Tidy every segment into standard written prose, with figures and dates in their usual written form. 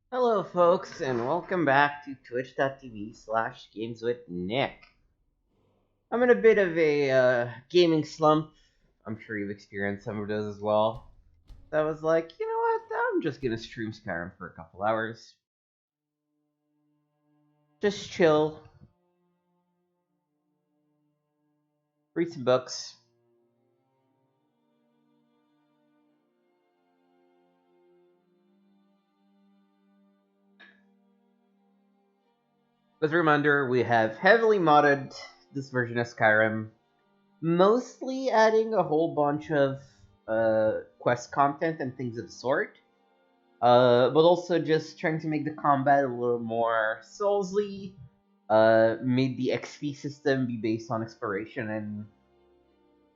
Hello, folks, and welcome back to twitch.tv/gameswithnick. I'm in a bit of a gaming slump. I'm sure you've experienced some of those as well. So I was like, you know what? I'm just gonna stream Skyrim for a couple hours. Just chill, read some books. As a reminder, we have heavily modded this version of Skyrim, mostly adding a whole bunch of quest content and things of the sort. But also just trying to make the combat a little more Soulsly. Made the XP system be based on exploration and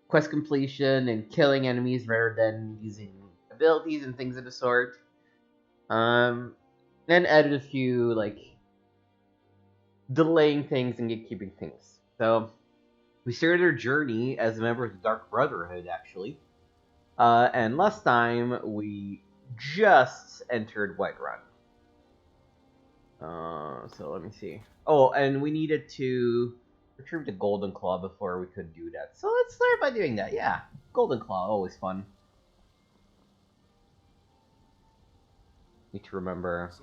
quest completion and killing enemies rather than using abilities and things of the sort. Um, then added a few like delaying things and gatekeeping things. So we started our journey as a member of the Dark Brotherhood, actually. And last time we just entered Whiterun. So let me see. Oh, and we needed to retrieve the Golden Claw before we could do that. So let's start by doing that. Yeah, Golden Claw, always fun. Need to remember.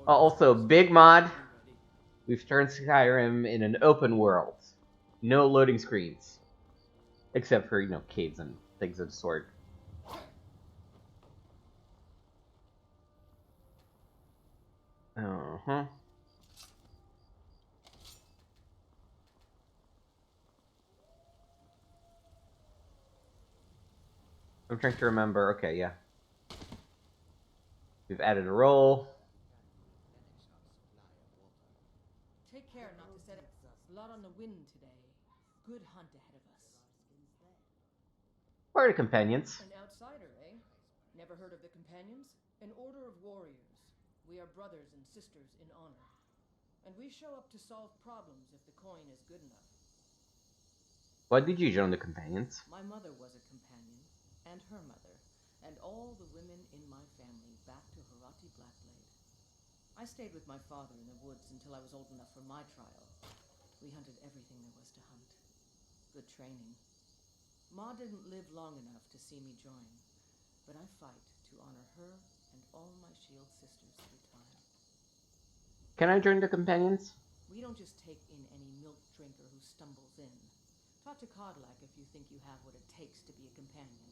Oh, also, big mod. We've turned Skyrim in an open world. No loading screens. Except for, caves and things of the sort. Uh-huh. I'm trying to remember. Okay, yeah. We've added a roll. Take care not to set a lot on the wind today. Good hunt ahead of us. Where are the companions? An outsider, eh? Never heard of the companions? An order of warriors. We are brothers and sisters in honor. And we show up to solve problems if the coin is good enough. Why did you join the companions? My mother was a companion, and her mother, and all the women in my family back to Harati Blackblade. I stayed with my father in the woods until I was old enough for my trial. We hunted everything there was to hunt. Good training. Ma didn't live long enough to see me join, but I fight to honor her and all my shield sisters through time. Can I join the companions? We don't just take in any milk drinker who stumbles in. Talk to Codlac if you think you have what it takes to be a companion.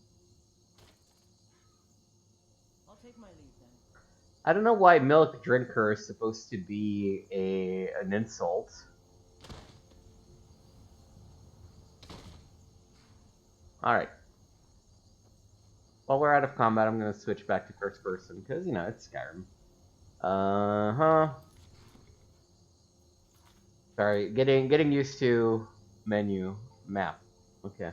I'll take my leave then. I don't know why milk drinker is supposed to be an insult. Alright. While we're out of combat, I'm gonna switch back to first person, because, it's Skyrim. Uh-huh. Sorry, getting used to menu map. Okay.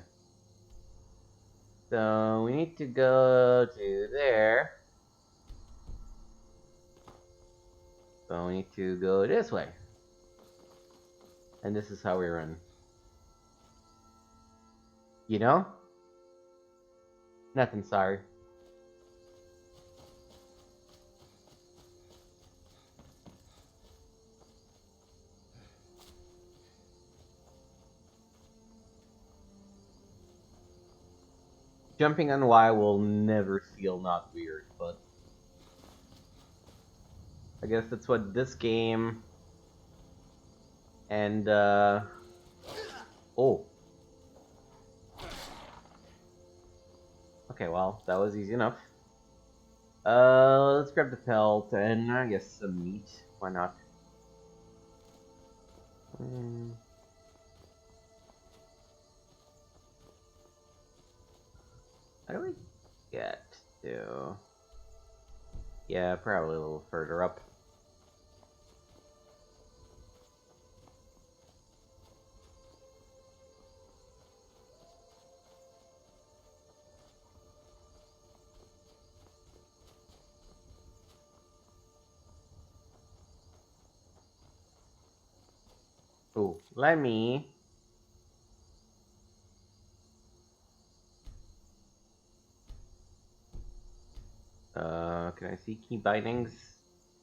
So we need to go to there. So we need to go this way. And this is how we run. You know? Nothing, sorry. Jumping on Y will never feel not weird, but I guess that's what this game and oh. Okay, well, that was easy enough. Let's grab the pelt and I guess some meat. Why not? How do we get to? Yeah, probably a little further up. Oh, let me. Can I see key bindings?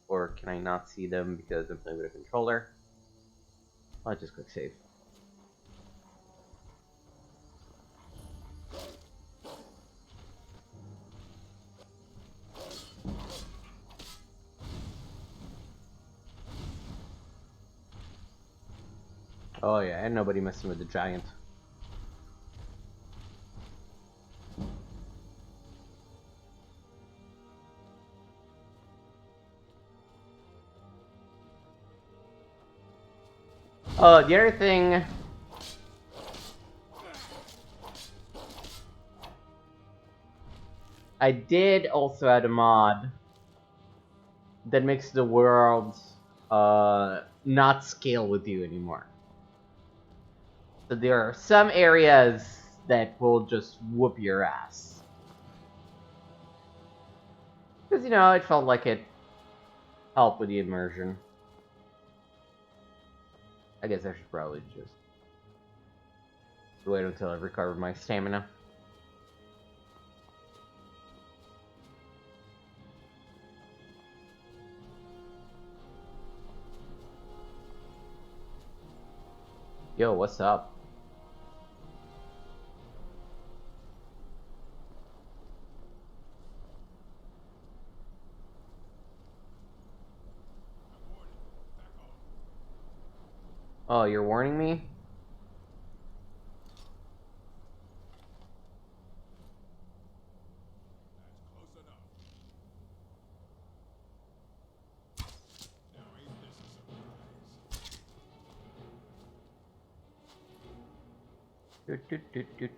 Or can I not see them because I'm playing with a controller? I'll just click save. Oh yeah, and nobody messing with the giant. Oh, the other thing... I did also add a mod that makes the world not scale with you anymore. So there are some areas that will just whoop your ass. Because, you know, it felt like it helped with the immersion. I guess I should probably just wait until I've recovered my stamina. Yo, what's up? Oh, you're warning me?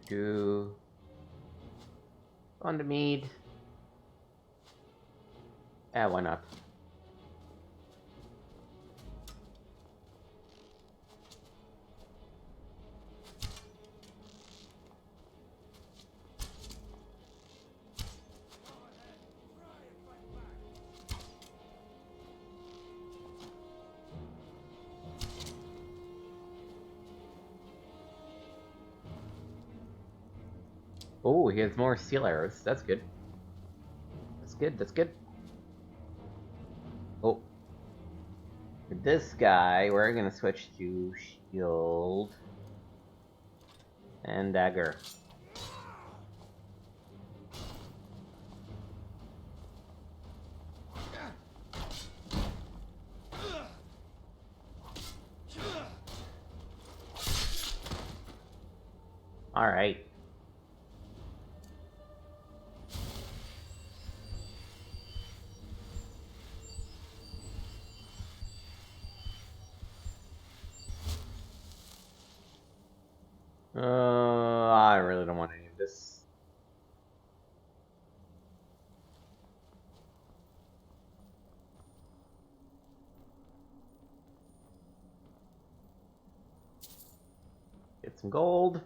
Do. On the mead. Yeah, why not? Oh, he has more steel arrows. That's good. That's good, that's good. Oh. For this guy, we're gonna switch to shield and dagger. Alright. I really don't want any of this. Get some gold.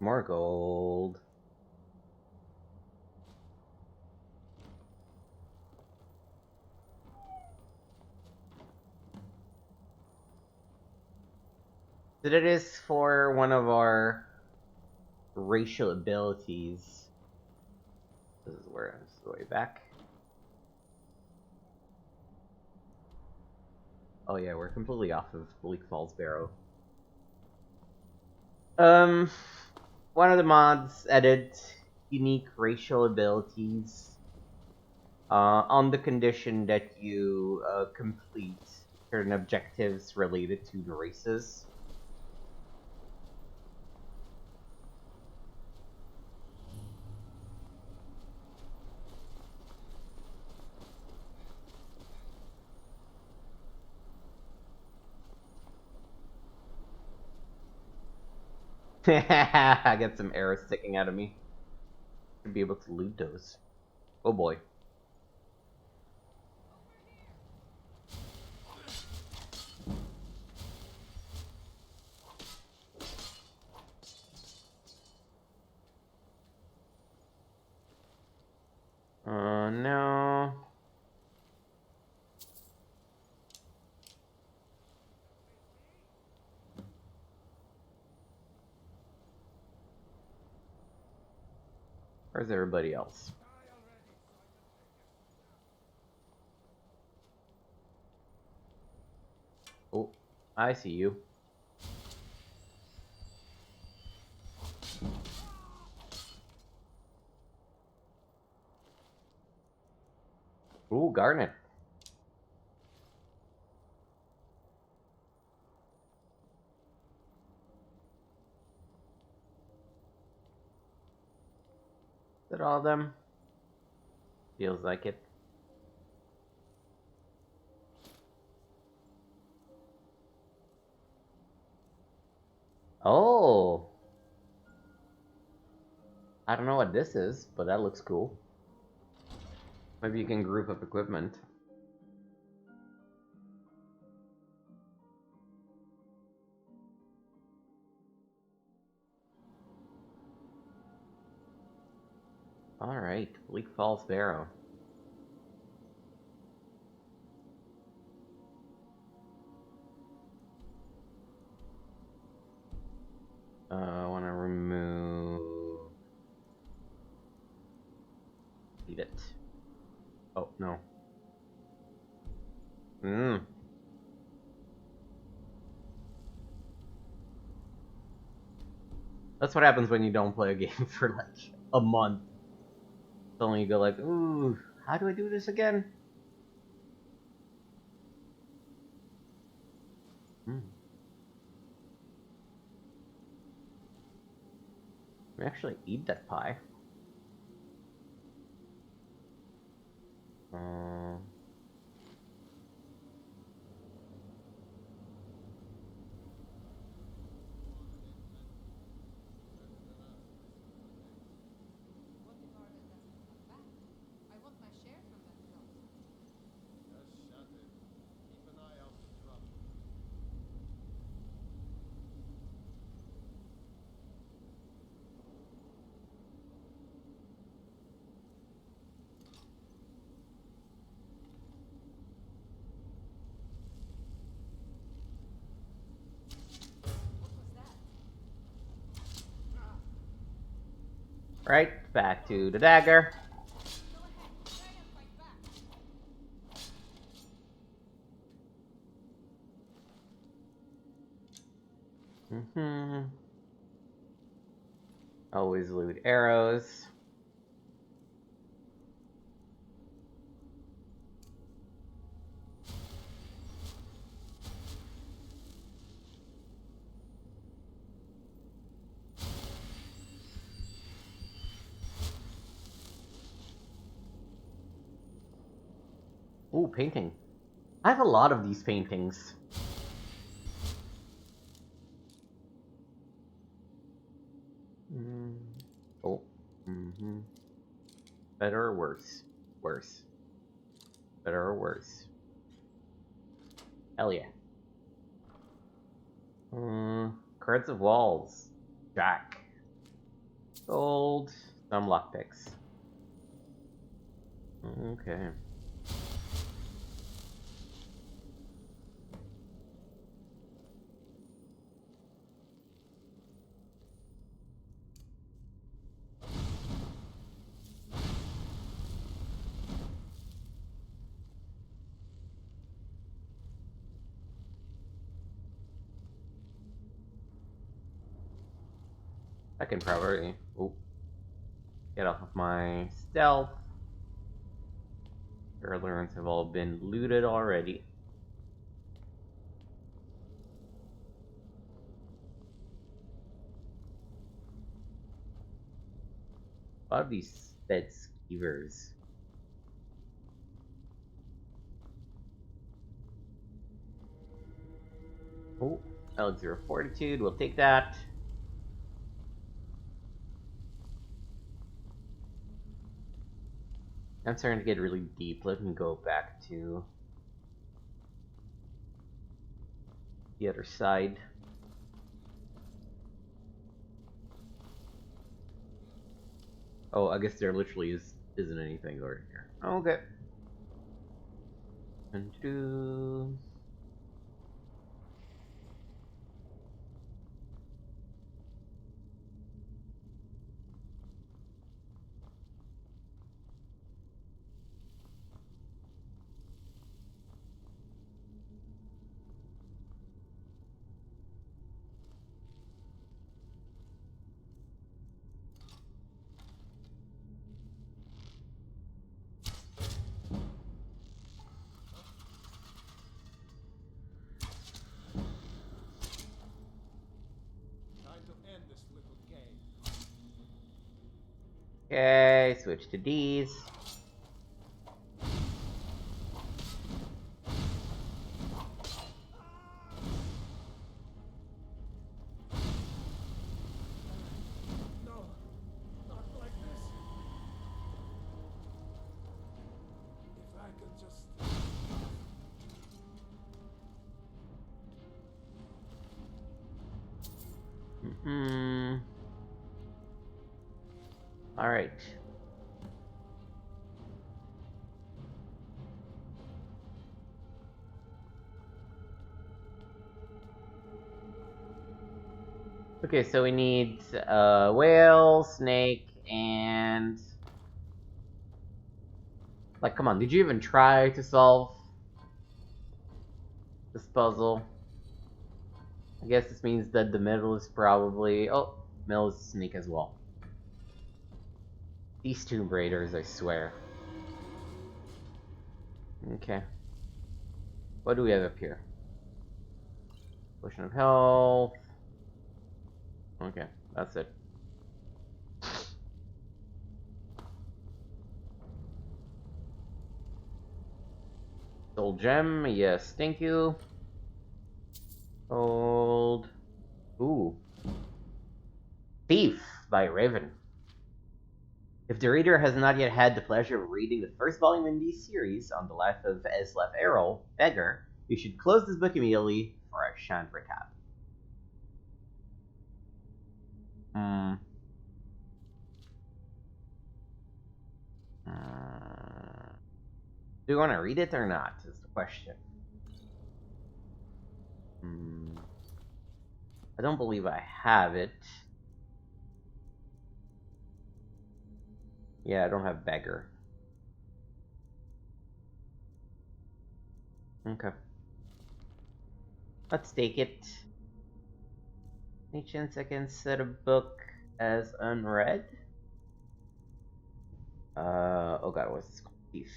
More gold. That it is for one of our racial abilities. This is where this is the way back. Oh yeah, we're completely off of Bleak Falls Barrow. One of the mods added unique racial abilities on the condition that you complete certain objectives related to the races. I got some arrows sticking out of me. Should be able to loot those. Oh boy. Where's everybody else? Oh, I see you. Ooh, Garnet. Is that all of them? Feels like it. Oh! I don't know what this is, but that looks cool. Maybe you can group up equipment. Alright, Bleak Falls Barrow. I want to remove... Eat it. Oh, no. That's what happens when you don't play a game for like a month. Suddenly you go like, ooh, how do I do this again? We actually eat that pie. Right, back to the dagger. Always loot arrows. Ooh, painting. I have a lot of these paintings. Oh. Better or worse? Worse. Better or worse? Hell yeah. Cards of Walls. Jack. Gold. Some lockpicks. Okay. I can probably get off of my stealth. Their learns have all been looted already. A lot of these dead skeevers. Oh, Elixir of Fortitude, we'll take that. I'm starting to get really deep. Let me go back to the other side. Oh, I guess there literally isn't anything over here. Okay. And do. Okay, switch to these. No, not like this. If I could just... Alright. Okay, so we need whale, snake, and... Like, come on, did you even try to solve this puzzle? I guess this means that the middle is probably... Oh, middle is snake as well. These Tomb Raiders, I swear. Okay. What do we have up here? Potion of health. Okay, that's it. Soul gem, yes, thank you. Gold. Ooh. Thief by Raven. If the reader has not yet had the pleasure of reading the first volume in this series on the life of Eslef Errol, Beggar, you should close this book immediately, or I shan't recap. Do you want to read it or not, is the question. I don't believe I have it. Yeah, I don't have Beggar. Okay. Let's take it. Any chance I can set a book as unread? Oh god, what's this called? Thief.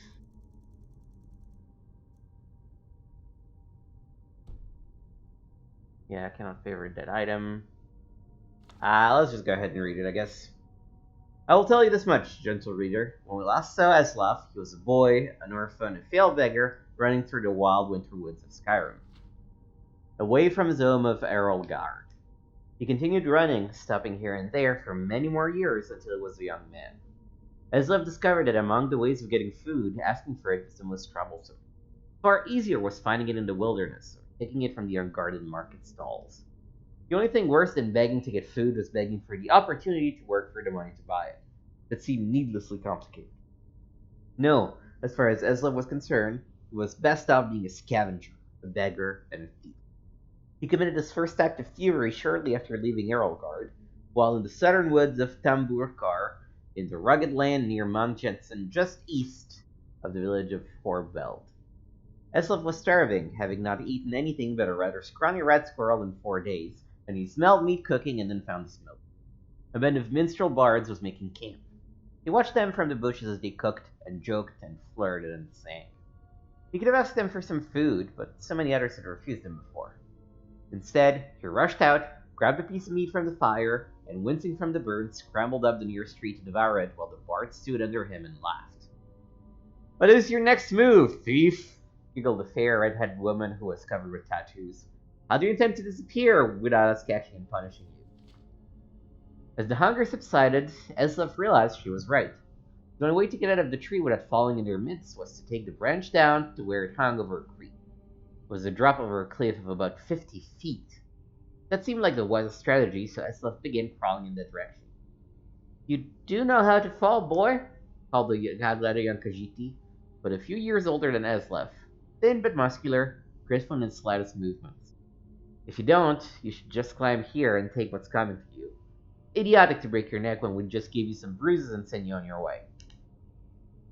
Yeah, I cannot favorite that item. Let's just go ahead and read it, I guess. I will tell you this much, gentle reader. When we last saw Eslaf, he was a boy, an orphan, a failed beggar, running through the wild winter woods of Skyrim, away from his home of Erolgard. He continued running, stopping here and there for many more years until he was a young man. Eslaf discovered that among the ways of getting food, asking for it was the most troublesome. Far easier was finding it in the wilderness, or taking it from the unguarded market stalls. The only thing worse than begging to get food was begging for the opportunity to work for the money to buy it. That seemed needlessly complicated. No, as far as Eslaf was concerned, he was best off being a scavenger, a beggar, and a thief. He committed his first act of thievery shortly after leaving Erolgard, while in the southern woods of Tamburkar, in the rugged land near Mount Jensen, just east of the village of Horveld. Eslaf was starving, having not eaten anything but a rather scrawny red squirrel in 4 days, and he smelled meat cooking and then found the smoke. A band of minstrel bards was making camp. He watched them from the bushes as they cooked, and joked, and flirted, and sang. He could have asked them for some food, but so many others had refused him before. Instead, he rushed out, grabbed a piece of meat from the fire, and wincing from the burn, scrambled up the nearest tree to devour it while the bard stood under him and laughed. "What is your next move, thief?" giggled a fair red-headed woman who was covered with tattoos. "How do you intend to disappear without us catching and punishing you?" As the hunger subsided, Eslaf realized she was right. The only way to get out of the tree without falling in their midst was to take the branch down to where it hung over a creek. It was a drop over a cliff of about 50 feet. That seemed like the wisest strategy, so Eslaf began crawling in that direction. "You do know how to fall, boy," called the godlad young Khajiit, but a few years older than Eslaf, thin but muscular, graceful in his slightest movements. "If you don't, you should just climb here and take what's coming to you. Idiotic to break your neck when we just gave you some bruises and send you on your way."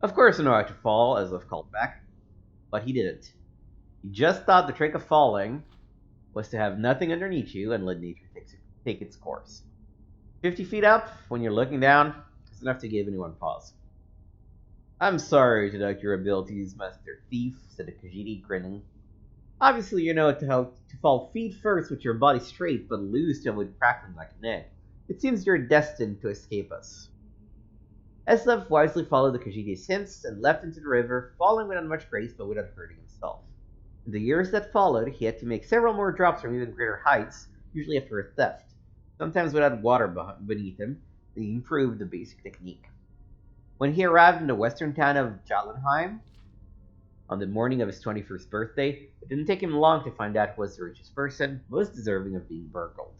"Of course I know how to fall," Eslaf called back, but he didn't. He just thought the trick of falling was to have nothing underneath you and let nature take its course. 50 feet up, when you're looking down, is enough to give anyone pause. "I'm sorry to doubt your abilities, Master Thief," said the Khajiit, grinning. "Obviously you know how to fall feet first with your body straight, but loose to avoid crackling like an egg. It seems you're destined to escape us." Eslev wisely followed the Khajiit's hints and leapt into the river, falling without much grace but without hurting himself. In the years that followed, he had to make several more drops from even greater heights, usually after a theft, sometimes without water beneath him. He improved the basic technique. When he arrived in the western town of Jotunheim on the morning of his 21st birthday, it didn't take him long to find out who was the richest person, most deserving of being burgled.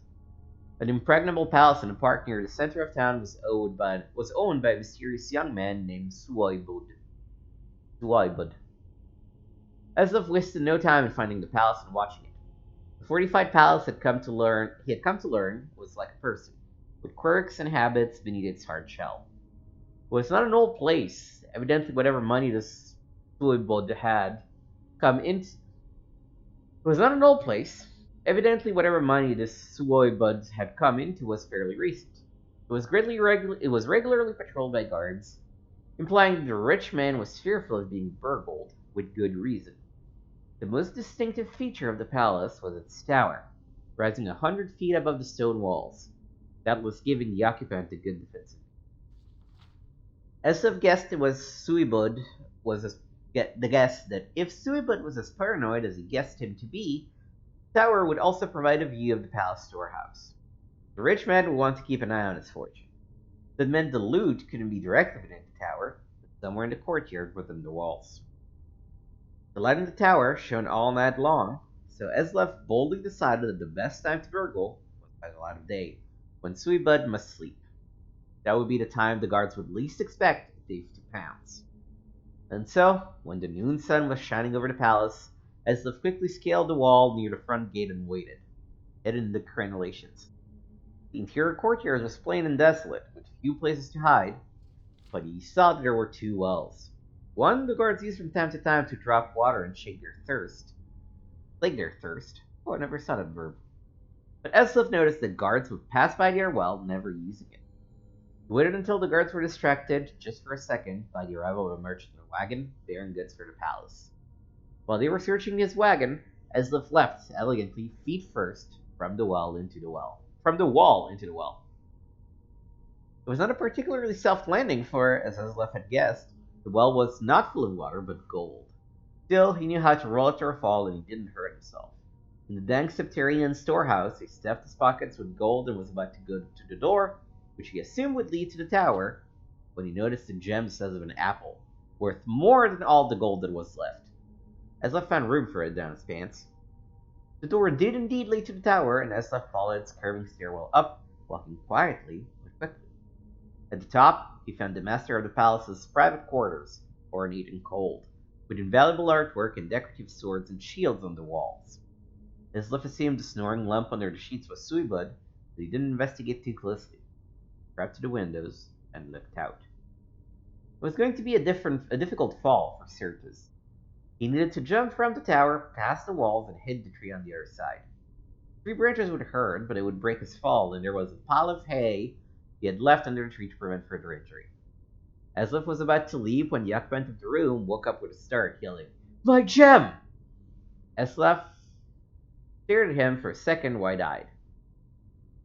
An impregnable palace in a park near the center of town was owned by a mysterious young man named Suwaibud. Eslov wasted no time in finding the palace and watching it. The fortified palace he had come to learn was like a person, with quirks and habits beneath its hard shell. It was not an old place. Evidently, whatever money this Suwaibud had come into It was not an old place. Evidently, whatever money this Suwoy had come into was fairly recent. It was regularly patrolled by guards, implying that the rich man was fearful of being burgled, with good reason. The most distinctive feature of the palace was its tower, rising 100 feet above the stone walls, doubtless giving the occupant a good defensive. Esov guessed it was Suibud was as the guess that if Suibud was as paranoid as he guessed him to be, the tower would also provide a view of the palace storehouse. The rich man would want to keep an eye on his fortune. That meant the loot couldn't be directly beneath the tower, but somewhere in the courtyard within the walls. The light in the tower shone all night long, so Eslev boldly decided that the best time to burgle was by the light of day, when Suibud must sleep. That would be the time the guards would least expect a thief to pounce. And so, when the noon sun was shining over the palace, Eslev quickly scaled the wall near the front gate and waited, hidden in the crenellations. The interior courtyard was plain and desolate, with few places to hide, but he saw that there were two wells. One the guards used from time to time to drop water and shake their thirst. Slake their thirst? Oh, I never saw that verb. But Eslev noticed that guards would pass by their well, never using it. He waited until the guards were distracted, just for a second, by the arrival of a merchant in a wagon bearing goods for the palace. While they were searching his wagon, Eslev leapt elegantly, feet first, from the wall into the well. It was not a particularly soft landing, for, as Eslev had guessed, the well was not full of water, but gold. Still, he knew how to roll it to a fall, and he didn't hurt himself. In the dank subterranean storehouse, he stuffed his pockets with gold and was about to go to the door, which he assumed would lead to the tower, when he noticed a gem the size of an apple, worth more than all the gold that was left. Eslev found room for it down his pants. The door did indeed lead to the tower, and Eslev followed its curving stairwell up, walking quietly but quickly. At the top, he found the master of the palace's private quarters, ornate and cold, with invaluable artwork and decorative swords and shields on the walls. Eslev assumed the snoring lump under the sheets was Suibud, but he didn't investigate too closely. He crept to the windows and looked out. It was going to be a difficult fall for Certus. He needed to jump from the tower, past the walls, and hit the tree on the other side. 3 branches would hurt, but it would break his fall, and there was a pile of hay he had left under the tree to prevent further injury. Eslev was about to leap when the occupant of the room woke up with a start, yelling, "My gem!" Eslev stared at him for a second, wide-eyed.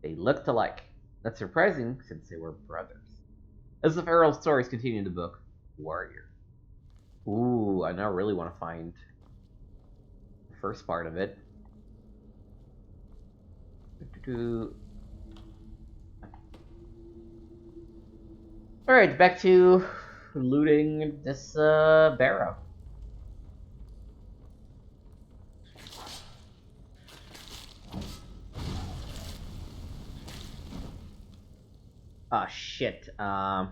They looked alike. Not surprising, since they were brothers. Eslev Errol's stories continue in the book Warrior. Ooh, I now really want to find the first part of it. Alright, back to looting this barrow. Ah, shit. I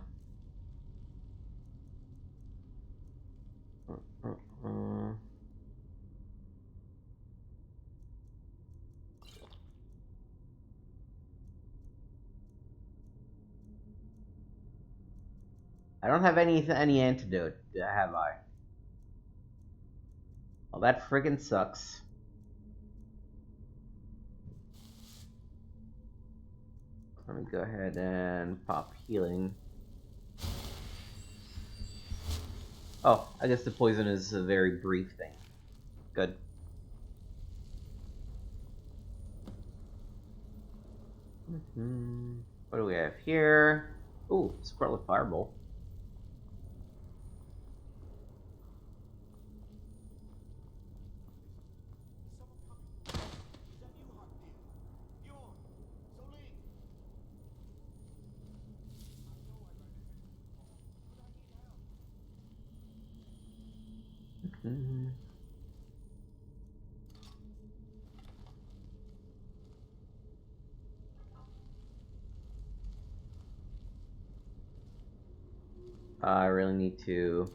don't have any antidote, have I? Well, that friggin' sucks. Let me go ahead and pop healing. Oh, I guess the poison is a very brief thing. Good. What do we have here? Ooh, Scarlet Fireball. Mm-hmm. I really need to...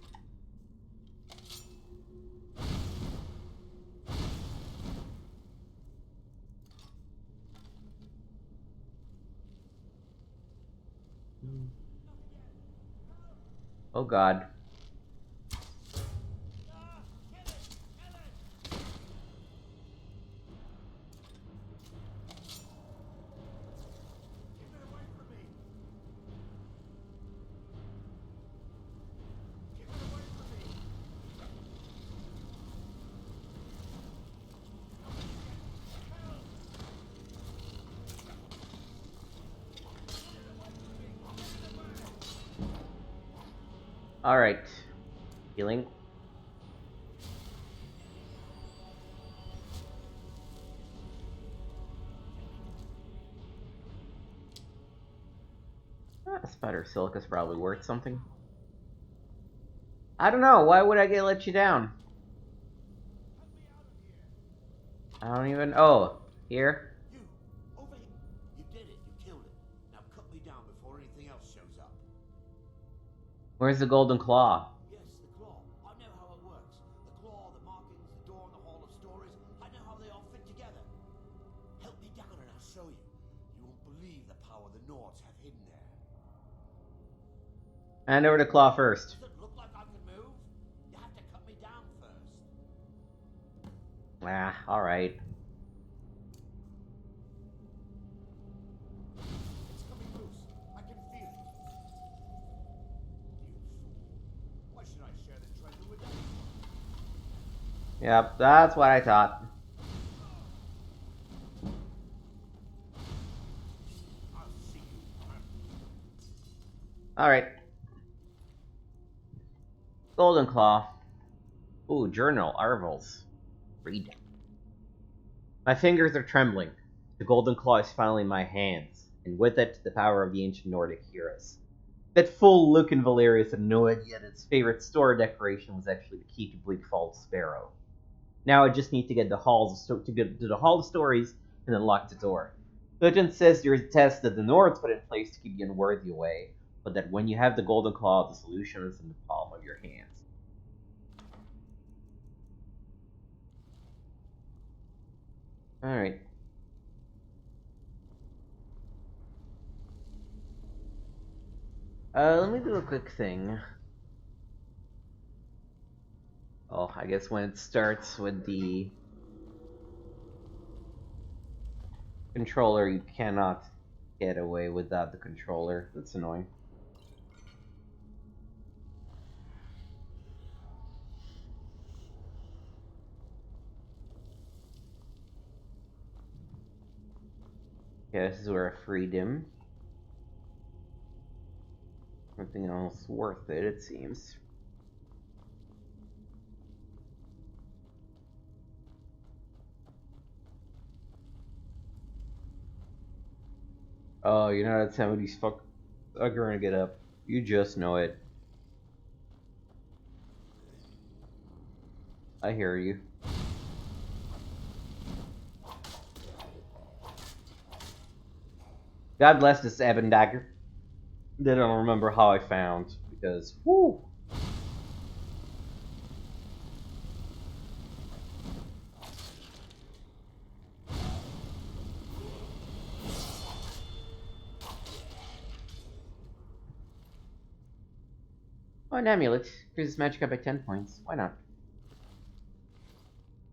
Oh god. Keep it away from me! Keep it away from me! Alright. Healing. Spider silk is probably worth something. I don't know, why would I let you down? I don't even... Oh, here? You, over here. You did it. You killed it. Now cut me down before anything else shows up. Where's the golden claw? Yes, the claw. I know how it works. The claw, the markings, the door in the Hall of Stories. I know how they all fit together. Help me down and I'll show you. You won't believe the power the Nords have hidden there. Hand over the claw first. Does it look like I can move? You have to cut me down first. Ah, alright. It's coming loose. I can feel it. You fool. Why should I share the treasure with anyone? Yep, that's what I thought. I'll see you. Alright. Golden claw. Ooh, journal, Arvels. Read. My fingers are trembling. The golden claw is finally in my hands, and with it, the power of the ancient Nordic heroes. That full look in Valerius had no idea that its favorite store decoration was actually the key to Bleak Falls Sparrow. Now I just need to get to get to the Hall of Stories and unlock the door. Legend says there is a test that the Nords put in place to keep the unworthy away, but that when you have the golden claw, the solution is in the palm of your hands. Alright. Let me do a quick thing. Oh, I guess when it starts with the controller, you cannot get away without the controller. That's annoying. Okay, this is where I freed him. Nothing else worth it, it seems. Oh, you know that some of these fuck are gonna get up. You just know it. I hear you. God bless this Ebon Dagger. They don't remember how I found, because, whoo! Oh, an amulet. Increases magic up by 10 points. Why not?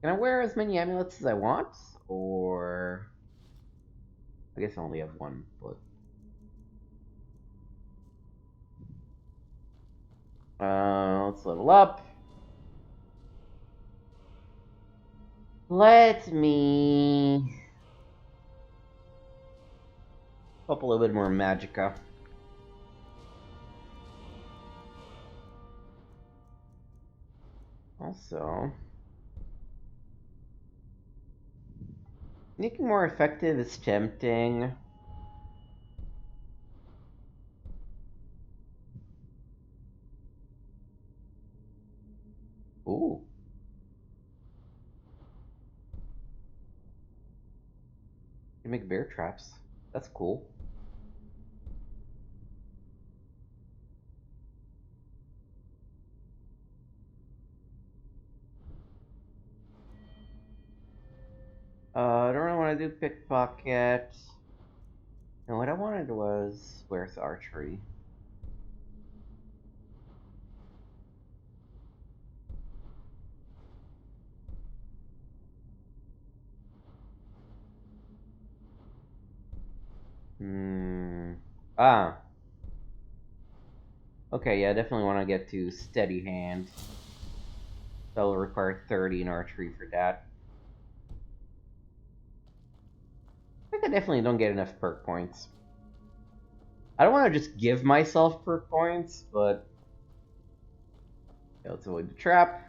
Can I wear as many amulets as I want? Or... I guess I only have one, but... let's level up. Let me... up a little bit more magicka. Also... making more effective is tempting. Ooh. Can make bear traps. That's cool. I don't really want to do pickpocket. No, what I wanted was where's archery? Ah. Okay, yeah, definitely want to get to steady hand. That'll require 30 in archery for that. I think I definitely don't get enough perk points. I don't want to just give myself perk points, but yeah, let's avoid the trap.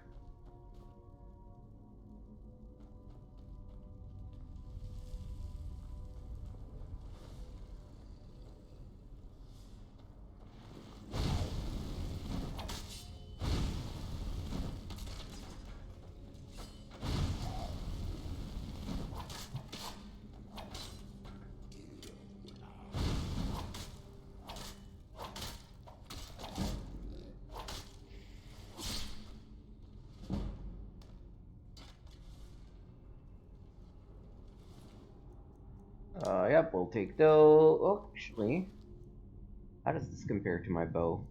Yep, we'll take those. Oh, actually, how does this compare to my bow?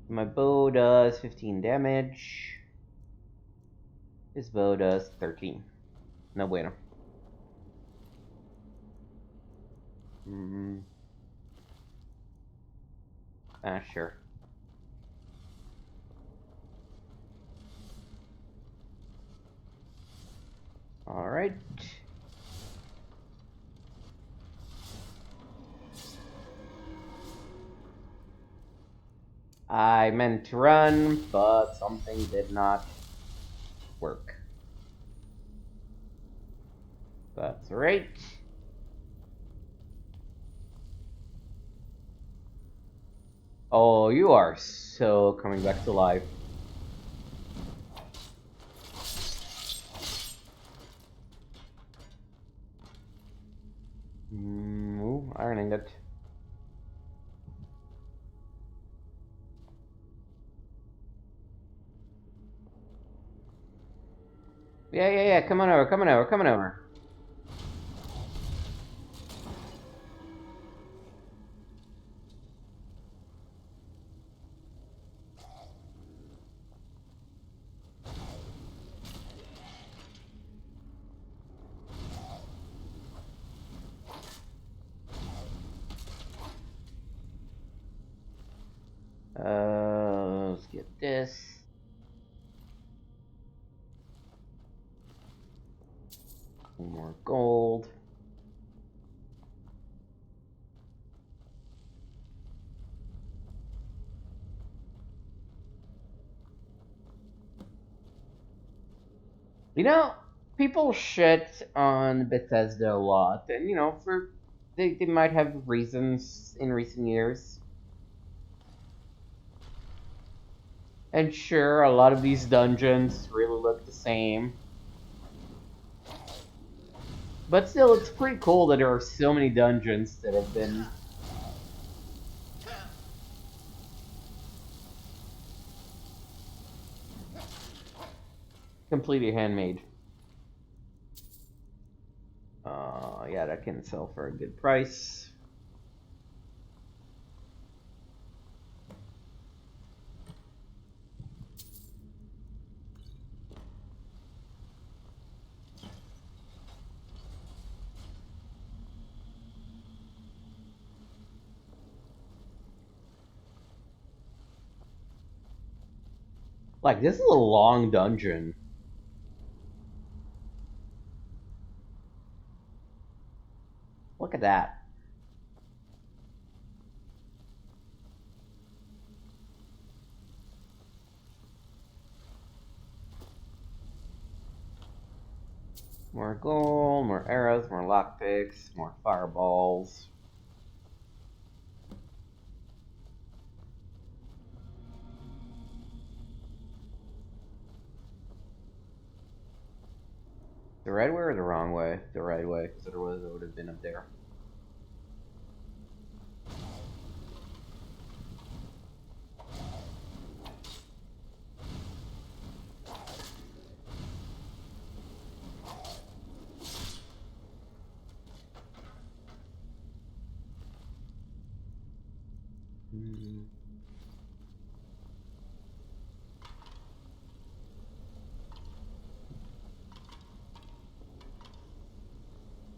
My bow does 15 damage. His bow does 13. No bueno. Sure. Alright. I meant to run, but something did not work. That's right. Oh, you are so coming back to life. Ooh, iron ingot. Yeah, come on over. Let's get this. More gold. You know, people shit on Bethesda a lot, and they might have reasons in recent years. And sure, a lot of these dungeons really look the same. But still, it's pretty cool that there are so many dungeons that have been completely handmade. Yeah, that can sell for a good price. Like, this is a long dungeon. Look at that. More gold, more arrows, more lockpicks, more fireballs. The right way or the wrong way? The right way, because otherwise I would have been up there.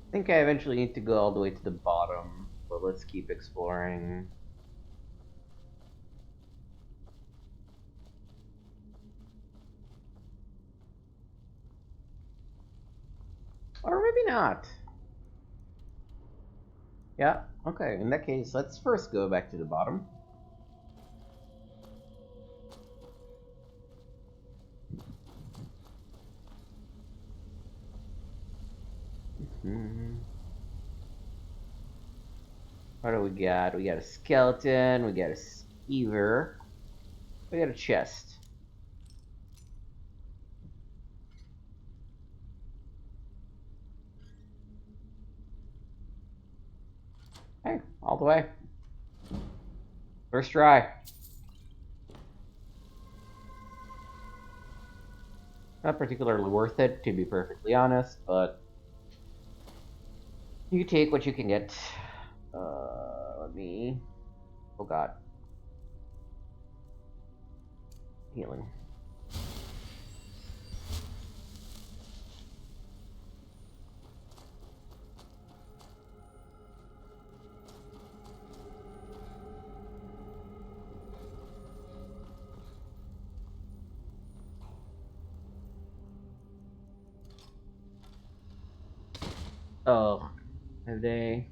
I think I eventually need to go all the way to the bottom, but let's keep exploring. Or maybe not. Yeah, okay, in that case, let's first go back to the bottom. What do we got? We got a skeleton, we got a skeever, we got a chest. Hey, all the way. First try. Not particularly worth it, to be perfectly honest, but you take what you can get. Let me... Oh god. Healing. Oh, have they...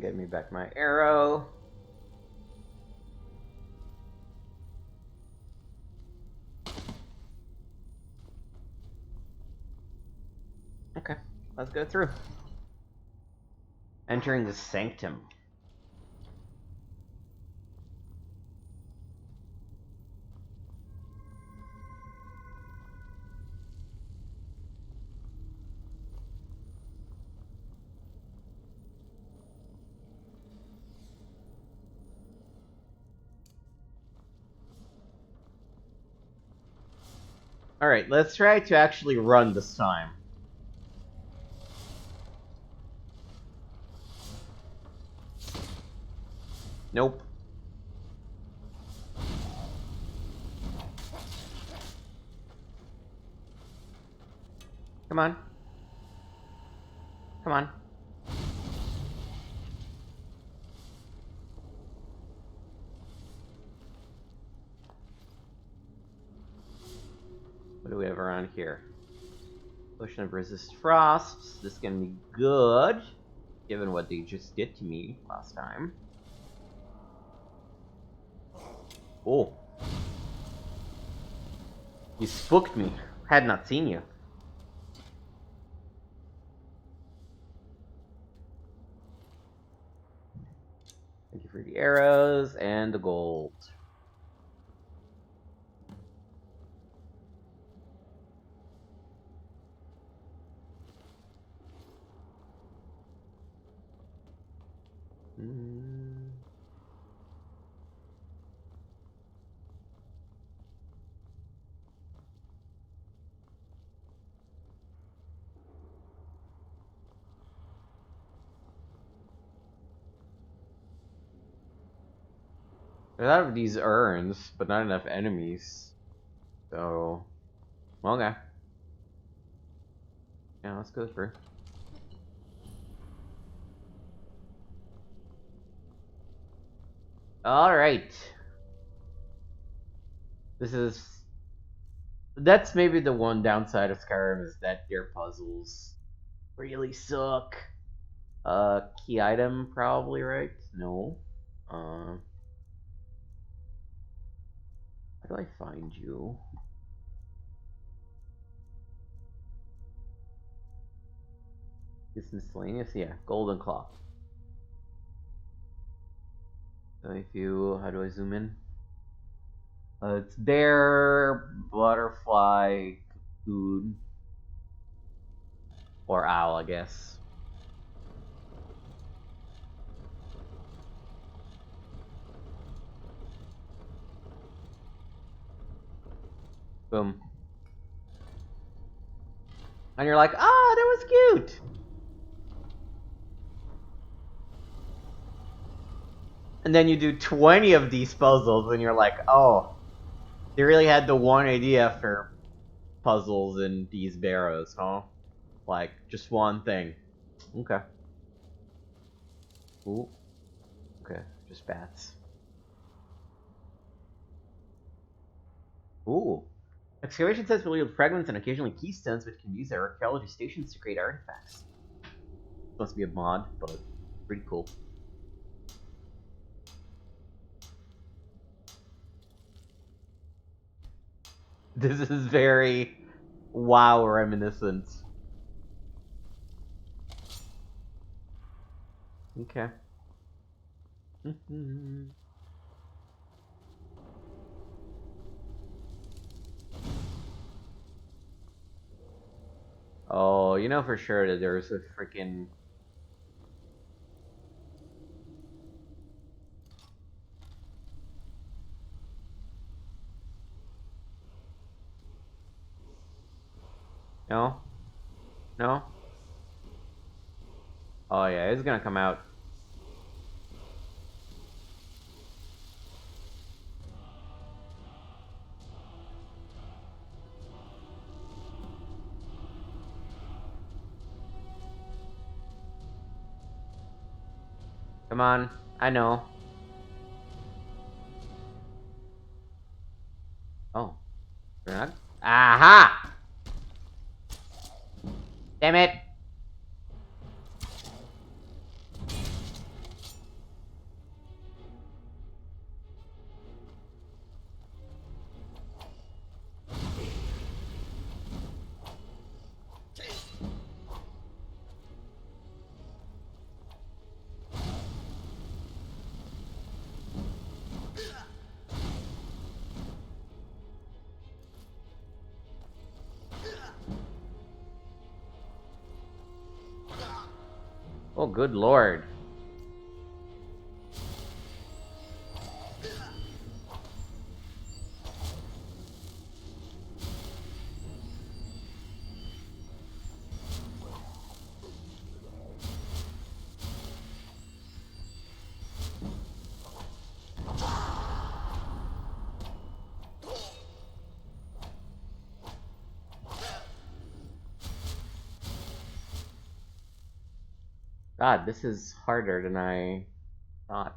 Get me back my arrow. Okay, let's go through. Entering the sanctum. Alright, let's try to actually run this time. Nope. Come on. Come on. What do we have around here? Potion of resist frost. This is gonna be good, given what they just did to me last time. Oh. You spooked me. Had not seen you. Thank you for the arrows and the gold. There's a lot of these urns, but not enough enemies. So, okay. Yeah, let's go through. Alright. This is That's maybe the one downside of Skyrim is that their puzzles really suck. Key item probably, right? No. How do I find you? It's miscellaneous, yeah. Golden Claw. How do I zoom in? It's bear, butterfly, cocoon, or owl, I guess. Boom. And you're like, ah, that was cute! And then you do 20 of these puzzles, and you're like, oh, they really had the one idea for puzzles in these barrows, huh? Like, just one thing. Okay. Ooh. Okay, just bats. Ooh. Excavation sites will yield fragments and occasionally keystones, which can be used at archaeology stations to create artifacts. Supposed to be a mod, but pretty cool. This is very WoW reminiscent. Okay. Oh, you know for sure that there's a freaking... No? No? Oh yeah, it's gonna come out. Come on, I know. Oh. We're not... Aha! Damn it! Oh, good lord. God, this is harder than I thought.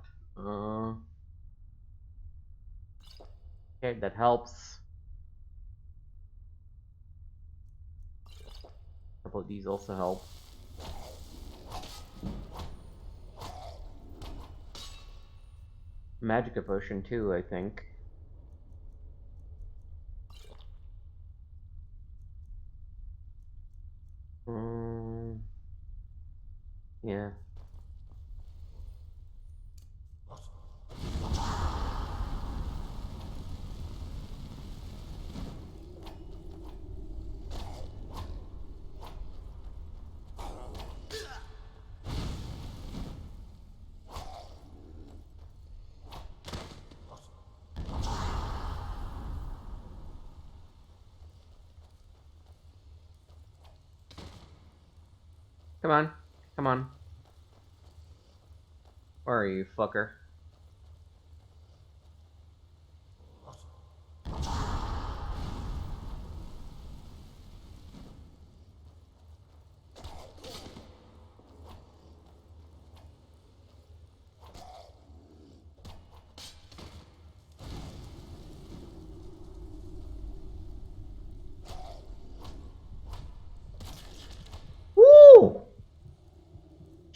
Okay, that helps. A couple of these also help. Magica potion too, I think. Yeah. Come on. Come on. Where are you, fucker?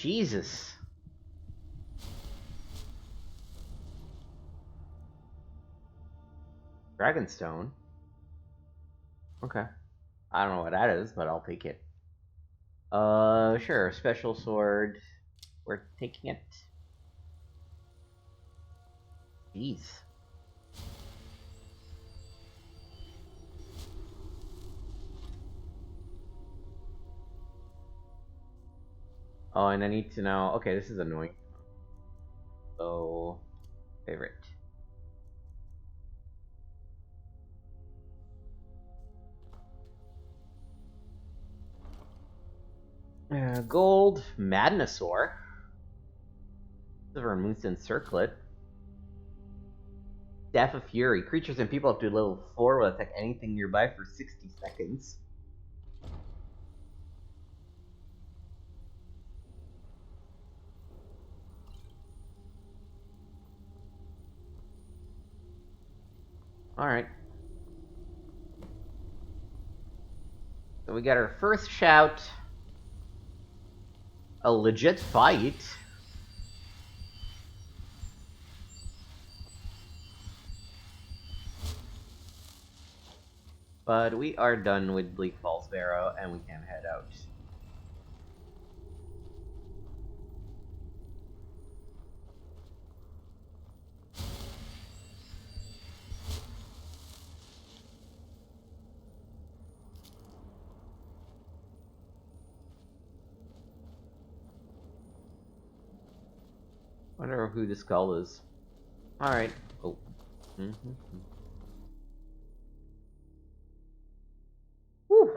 Jesus. Dragonstone? Okay. I don't know what that is, but I'll take it. Sure. Special sword. We're taking it. Jeez. Oh, and I need to know. Okay, this is annoying. So, favorite. Gold Madnosaur. Silver Moonstone Circlet. Staff of Fury. Creatures and people up to level 4 will attack anything nearby for 60 seconds. Alright. So we got our first shout. A legit fight. But we are done with Bleak Falls Barrow, and we can head out. Wonder who this skull is. Alright. Oh. Whew.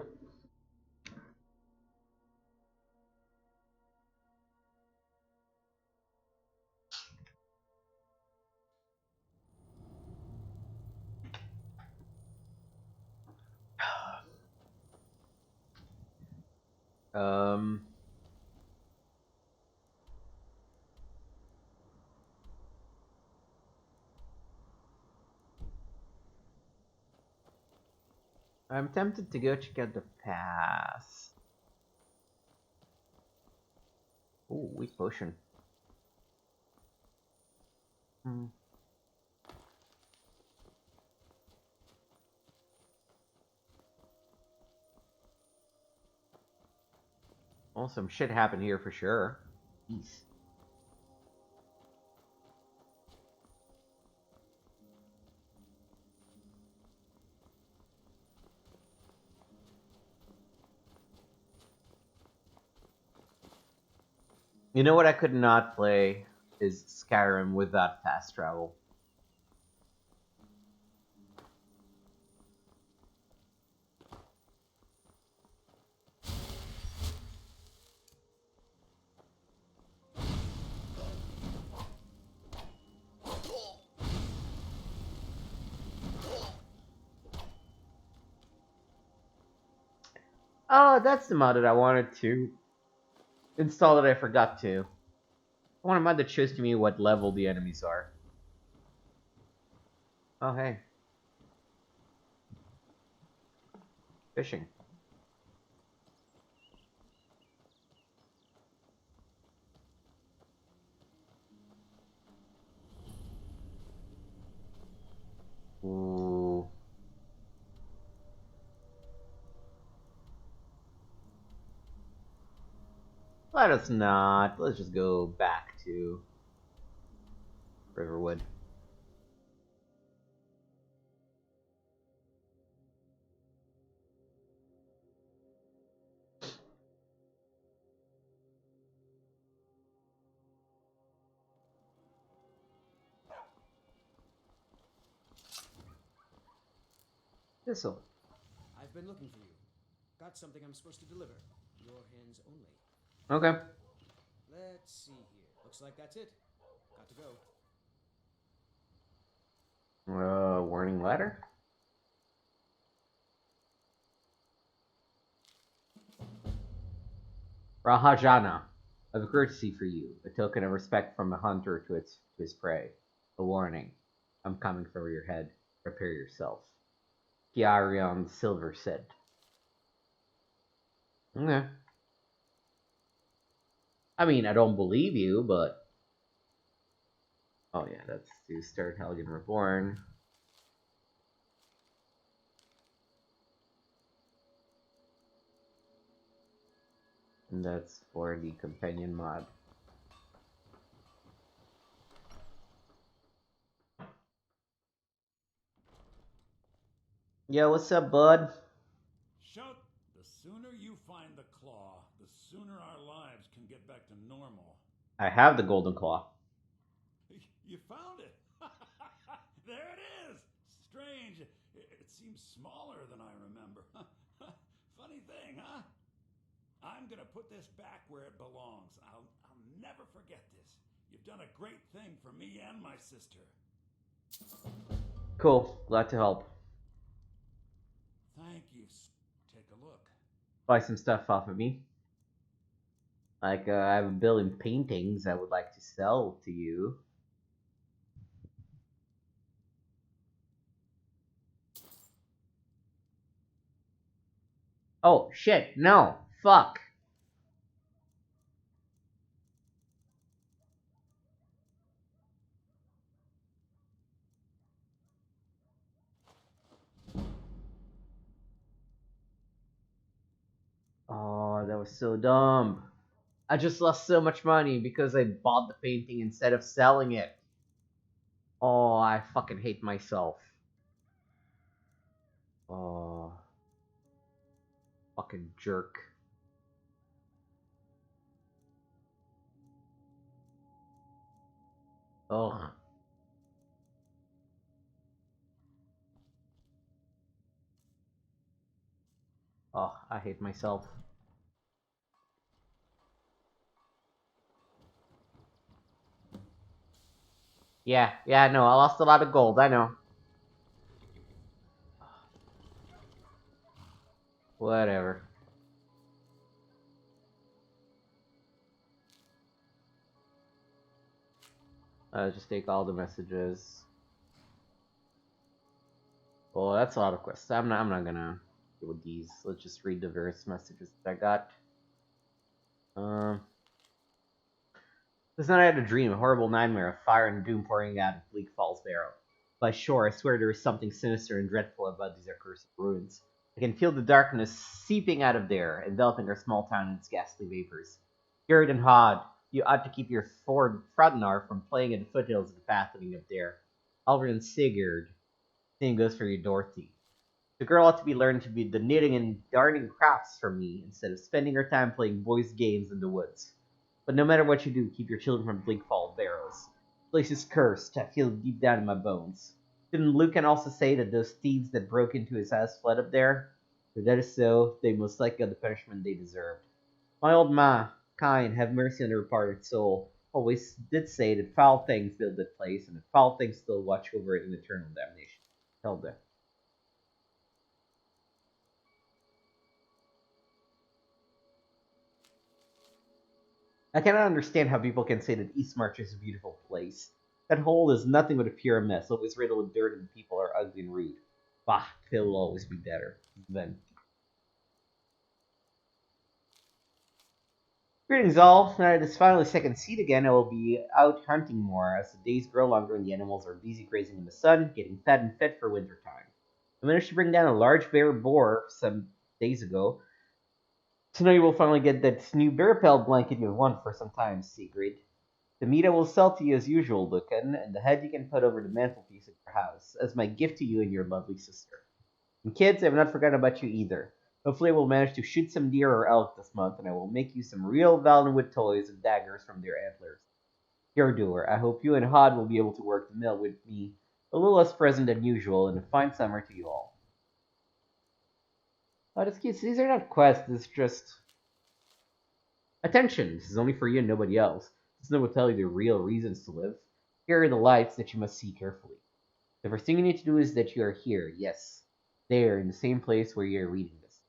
Um... I'm tempted to go check out the pass. Ooh, weak potion. Well, some shit happened here for sure. Jeez. You know what I could not play is Skyrim without fast travel. Oh, that's the mod that I wanted to install that I forgot to. I want a mod that shows to me what level the enemies are. Oh, hey. Fishing. Ooh. Let us not. Let's just go back to Riverwood. This'll. I've been looking for you. Got something I'm supposed to deliver. Your hands only. Okay. Let's see here. Looks like that's it. Got to go. Warning letter? Rahajana, I have a courtesy for you, a token of respect from a hunter to his prey. A warning. I'm coming for your head. Prepare yourself. Kiarion Silver said. Okay. I mean, I don't believe you, but oh yeah, that's to start Helgen Reborn. And that's for the companion mod. Yo, what's up, bud? Shout, the sooner you find the claw, the sooner our lives can get back to normal. I have the golden claw. You found it! There it is! Strange. It seems smaller than I remember. Funny thing, huh? I'm gonna put this back where it belongs. I'll never forget this. You've done a great thing for me and my sister. Cool, glad to help. Thank you. Take a look. Buy some stuff off of me. Like, I have a billion paintings I would like to sell to you. Oh, shit, no, fuck. Oh, that was so dumb. I just lost so much money because I bought the painting instead of selling it. Oh, I fucking hate myself. Oh, fucking jerk. Oh. Oh, I hate myself. Yeah, no, I lost a lot of gold, I know. Whatever. Just take all the messages. Well, that's a lot of quests. I'm not gonna deal with these. Let's just read the various messages that I got. Um, this night I had a dream, a horrible nightmare of fire and doom pouring out of Bleak Falls Barrow. By shore, I swear there is something sinister and dreadful about these accursed ruins. I can feel the darkness seeping out of there, enveloping our small town in its ghastly vapors. Gerd and Hod, you ought to keep your Ford Frodnar from playing at the foothills of the path leading up there. Alvin and Sigurd, same goes for you, Dorothy. The girl ought to be learning to be the knitting and darning crafts from me instead of spending her time playing boys' games in the woods. But no matter what you do, keep your children from Bleakfall Barrows. The place is cursed, I feel it deep down in my bones. Didn't Lucan also say that those thieves that broke into his house fled up there? If that is so, they most likely got the punishment they deserved. My old ma, kind, have mercy on her departed soul, always did say that foul things build that place, and that foul things still watch over it in eternal damnation. Hilda. I cannot understand how people can say that Eastmarch is a beautiful place. That hole is nothing but a pure mess, always riddled with dirt and the people are ugly and rude. Bah, Phil will always be better. Then. Greetings all, now that it's finally second seat again, I will be out hunting more as the days grow longer and the animals are busy grazing in the sun, getting fat and fit for winter time. I managed to bring down a large bear boar some days ago. Tonight you will finally get that new bear pelt blanket you've wanted for some time, Sigrid. The meat I will sell to you as usual, Lucan, and the head you can put over the mantelpiece at your house, as my gift to you and your lovely sister. And kids, I have not forgotten about you either. Hopefully I will manage to shoot some deer or elk this month, and I will make you some real Valenwood toys and daggers from their antlers. Your doer, I hope you and Hod will be able to work the mill with me a little less present than usual, and a fine summer to you all. Oh, this kids, these are not quests, it's just... Attention, this is only for you and nobody else. This note will tell you the real reasons to live. Here are the lights that you must see carefully. The first thing you need to do is that you are here, yes, there, in the same place where you are reading this.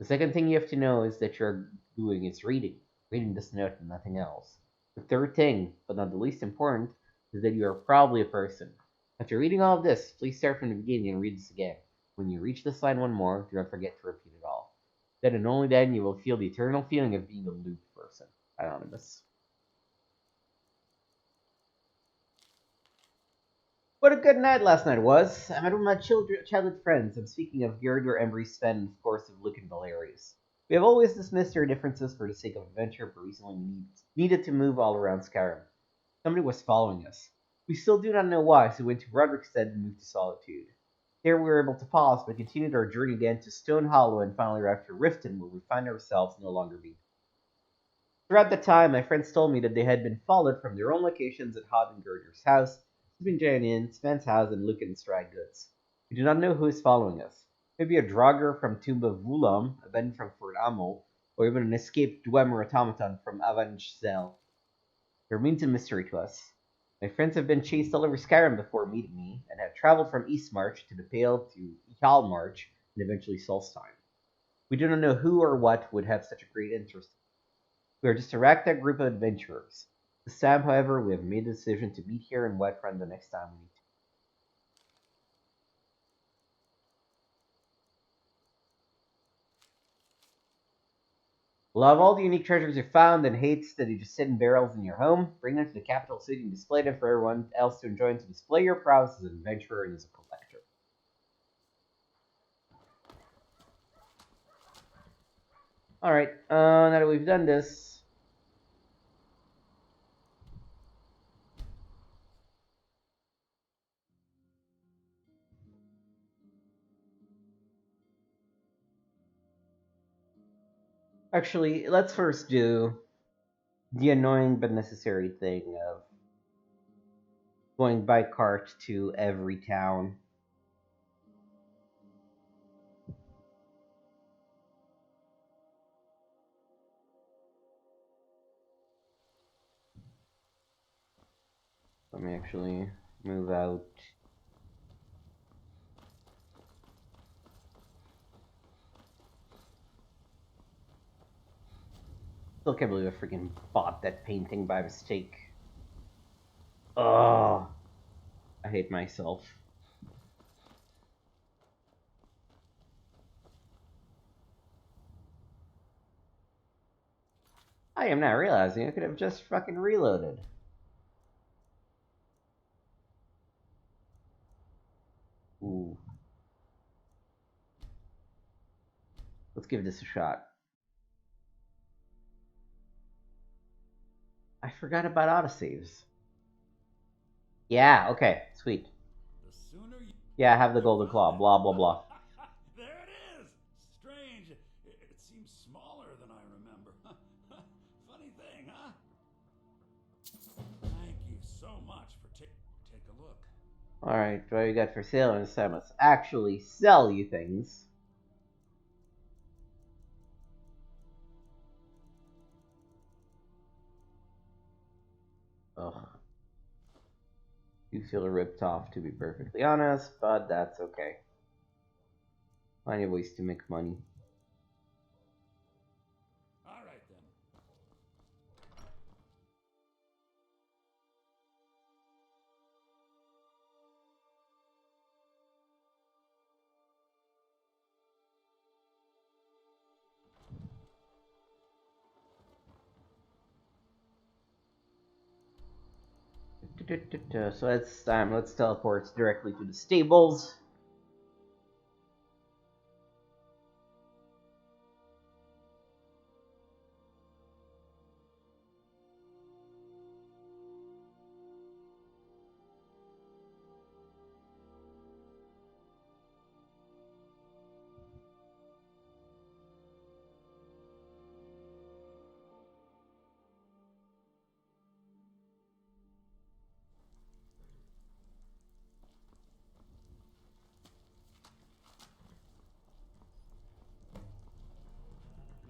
The second thing you have to know is that you are doing is reading this note and nothing else. The third thing, but not the least important, is that you are probably a person. After reading all of this, please start from the beginning and read this again. When you reach this line one more, do not forget to repeat it all. Then and only then you will feel the eternal feeling of being a loot person. Anonymous. What a good night last night was. I'm out with my childhood friends. I'm speaking of Gerd Embry Sven, and of course of Luke and Valerius. We have always dismissed our differences for the sake of adventure, but recently we needed to move all around Skyrim. Somebody was following us. We still do not know why, so we went to Roderickstead and moved to Solitude. Here we were able to pause, but continued our journey again to Stone Hollow and finally arrived to Riften, where we find ourselves no longer being. Throughout that time, my friends told me that they had been followed from their own locations at Hod and Gerder's house, Sleeping Giant Inn, Sven's house, and Lucan's Dry Goods. We do not know who is following us. Maybe a Draugr from Tomb of Vulam, a Ben from Fort Amo, or even an escaped Dwemer automaton from Avanchzel. It remains a mystery to us. My friends have been chased all over Skyrim before meeting me, and have traveled from Eastmarch to the Pale to Hjalmarch, and eventually Solstheim. We do not know who or what would have such a great interest. We are just a ragtag group of adventurers. This time, however, we have made the decision to meet here in Whiterun the next time we meet. Love all the unique treasures you found and hates that you just sit in barrels in your home. Bring them to the capital city and display them for everyone else to enjoy and to display your prowess as an adventurer and as a collector. Alright, now that we've done this, actually, let's first do the annoying but necessary thing of going by cart to every town. Let me actually move out. Still can't believe I freaking bought that painting by mistake. Oh, I hate myself. I am now realizing I could have just fucking reloaded. Ooh. Let's give this a shot. I forgot about autosaves. Yeah, okay, sweet. The sooner you... Yeah, I have the golden claw, blah blah blah. There it is! Strange. It seems smaller than I remember. Funny thing, huh? Thank you so much for take a look. Alright, what do you got for sale? And this time let's actually sell you things. Ugh. You feel ripped off, to be perfectly honest, but that's okay. Plenty of ways to make money. All right then. So it's time. Let's teleport directly to the stables.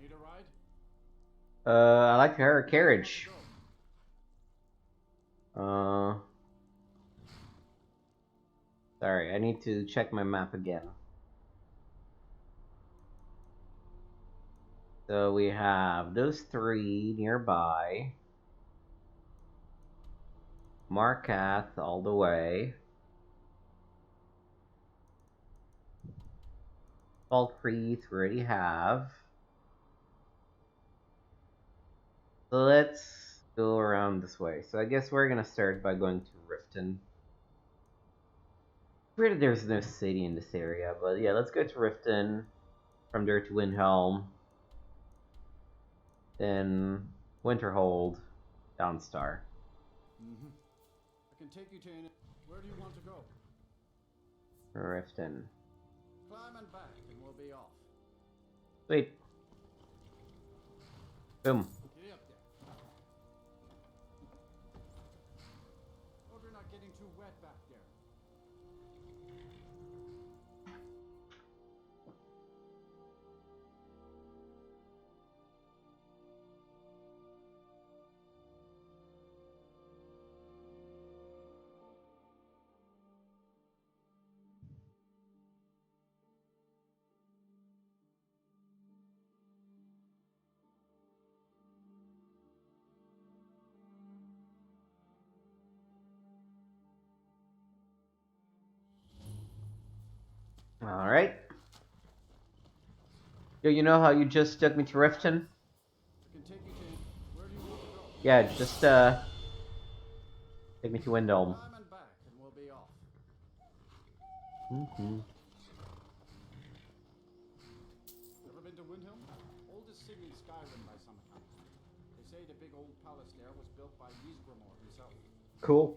Need a ride? I like her carriage. Sorry, I need to check my map again. So we have those three nearby. Markath all the way. Falkreath we already have. So let's go around this way. So I guess we're gonna start by going to Riften. Pretty there's no city in this area, but yeah, let's go to Riften. From there to Windhelm. Then Winterhold, Dawnstar. Mm-hmm. I can take you to an... Where do you want to go? Riften. Climb and back, and we'll be off. Sweet. Boom. Get up there. Hope you're not getting too wet back there. Alright. Yo, you know how you just took me to Riften? I can take you to... Where do you want to go? Yeah, just, take me to Windhelm. Climb and back, and we'll be off. Ever been to Windhelm? Oldest city in Skyrim by some account. They say the big old palace there was built by Ysgramor himself. Cool.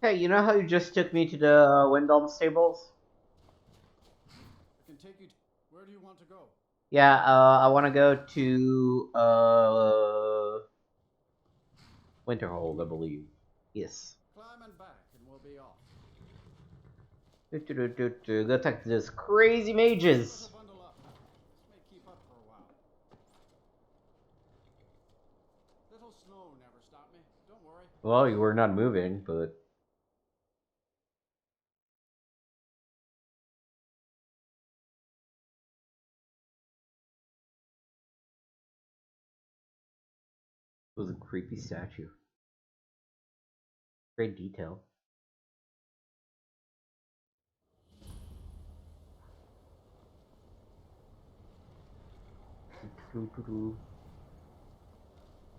Hey, you know how you just took me to the Windhelm stables? I can take you to... Where do you want to go? Yeah, I want to go to Winterhold, I believe. Yes. Climb and back, and we'll be off. Go attack those crazy mages. Better bundle up. This may keep up for a while. Little snow never stopped me. Don't worry. Well, you were not moving, but it was a creepy statue. Great detail.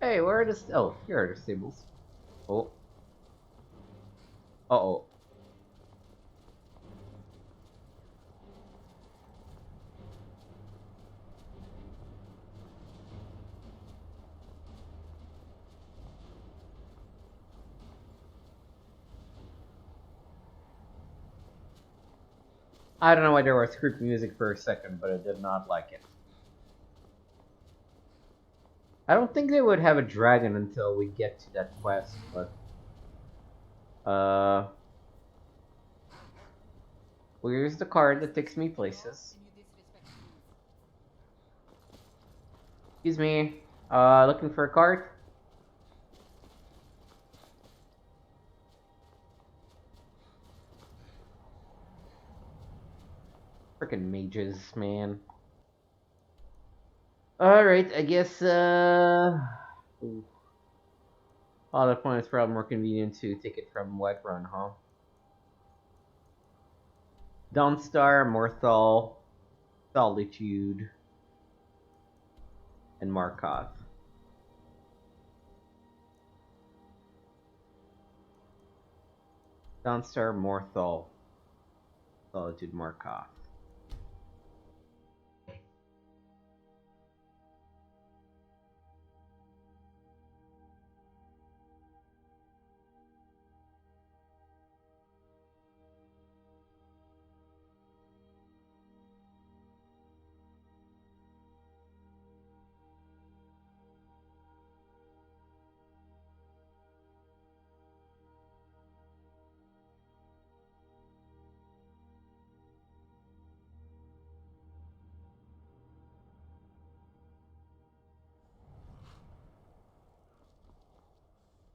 Hey, where are the... Oh, here are the stables. Oh. Uh-oh. I don't know why there was creepy music for a second, but I did not like it. I don't think they would have a dragon until we get to that quest, but... Where's the card that takes me places? Excuse me. Looking for a card? Frickin' mages, man. Alright, I guess, ooh. Oh, that point is probably more convenient to take it from Whiterun, huh? Dawnstar, Morthal, Solitude, and Markoth. Dawnstar, Morthal, Solitude, Markoth.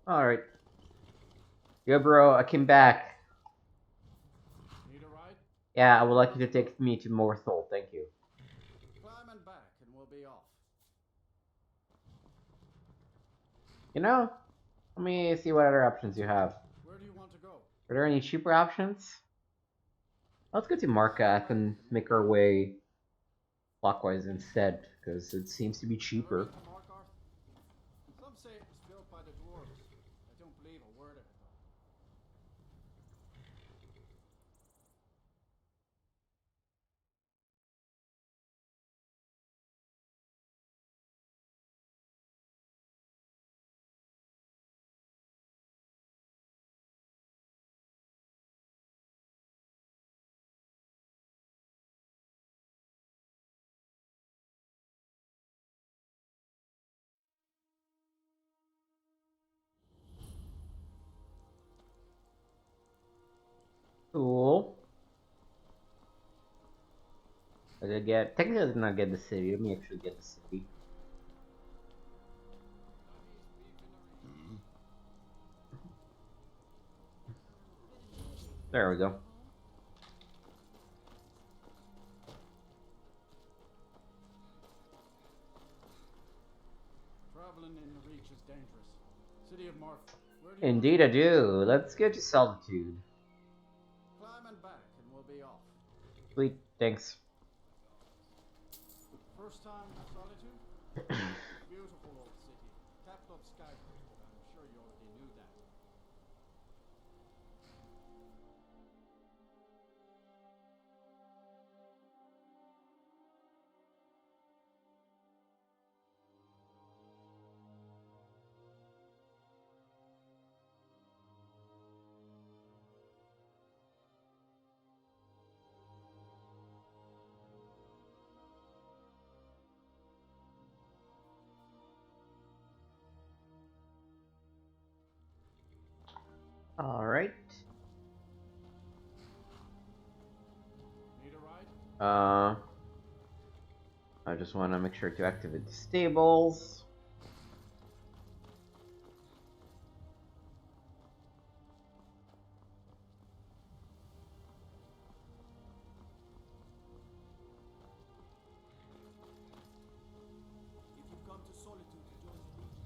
Alright. Yo, bro, I came back. Need a ride? Yeah, I would like you to take me to Morthal, thank you. Climb and back, and we'll be off. You know, let me see what other options you have. Where do you want to go? Are there any cheaper options? Let's go to Markath and make our way clockwise instead, because it seems to be Ever cheaper. been to Markarth? Some say it was built by the dwarves. I don't believe a word of it, though. Cool. I did get... Technically I did not get the city. Let me actually get the city. There we go. Traveling in the Reach is dangerous. City of Marth. Where do you Indeed I want to go? do. Let's go to Solitude. Climb and back, and we'll be off. Sweet, thanks. First time to Solitude? Beautiful old city. Capital of Skyrim, but I'm sure you already knew that. Alright. Need a ride? I just want to make sure to activate the stables. If you come to Solitude to join the Legion.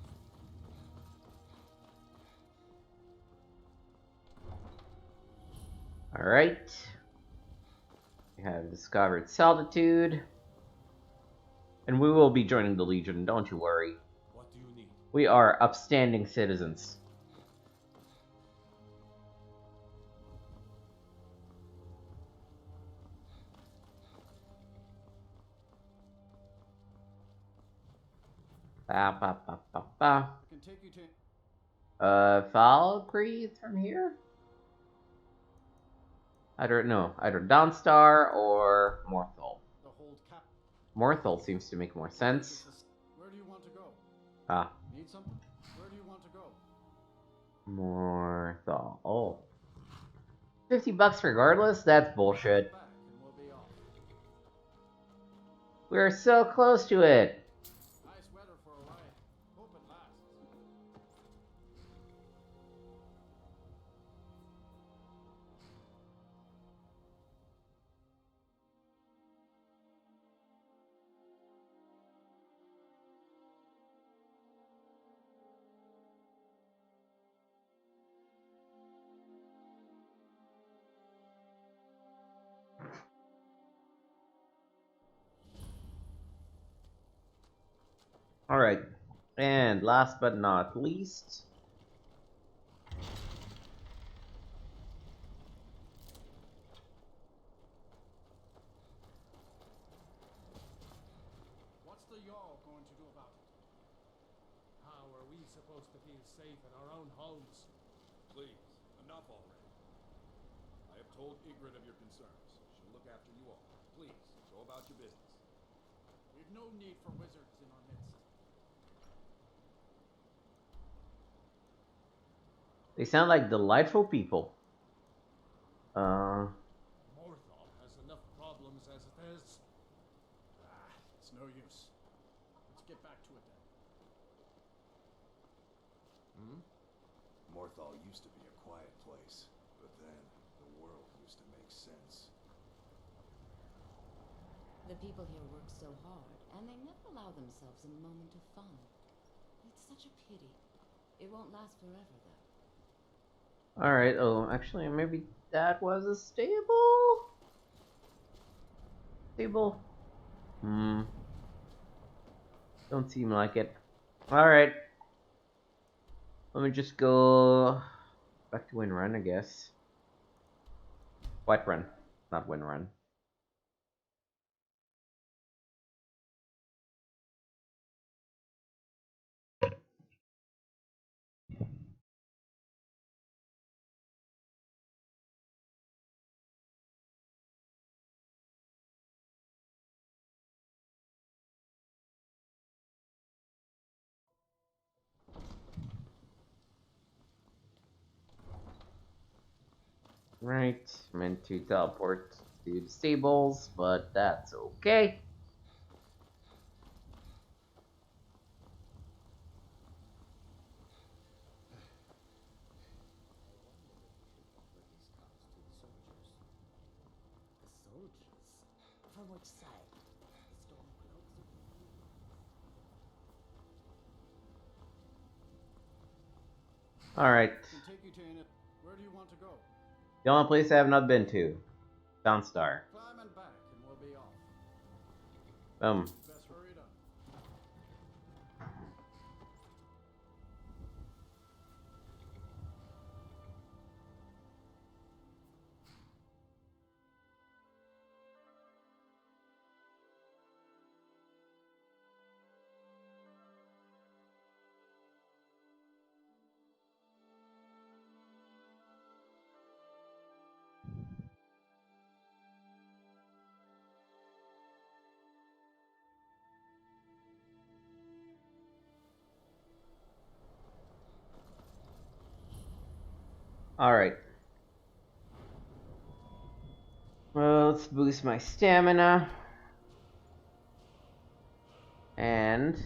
Alright. We have discovered Solitude. And we will be joining the Legion, don't you worry. What do you need? We are upstanding citizens. Ba ba ba ba ba. I can take you to... Valkyrie from here? I don't know. Either Dawnstar or Morthal. the hold cap. Morthal seems to make more sense. Where do you want to go? Ah, Need something? Where do you want to go? Morthal. Oh. $50 regardless? That's bullshit. Back, and we'll be off. We're so close to it. Nice weather for a ride. Hope it lasts. Alright. And last but not least, What's the Jarl going to do about it? How are we supposed to feel safe in our own homes? Please, enough already. I have told Ygritte of your concerns. She'll look after you all. Please, go about your business. We've no need for wizards in our midst. they sound like delightful people. Morthal has enough problems as it is. It's no use. Let's get back to it then. Northall used to be a quiet place, but then the world used to make sense. The people here work so hard, and they never allow themselves a moment of fun. It's such a pity. It won't last forever, though. Alright, oh, actually, maybe that was a stable? Stable? Don't seem like it. Alright. Let me just go back to Windrun, I guess. Whiterun, not Windrun. Right, meant to teleport to the stables, but that's okay. The soldiers? From which side? The Stormcloaks or the Blue? Alright. Can take you to where do you want to go? The only place I have not been to. Dawnstar. Climb and back, and we'll be off. Boom. Best hurry it up. Alright. Well, let's boost my stamina. And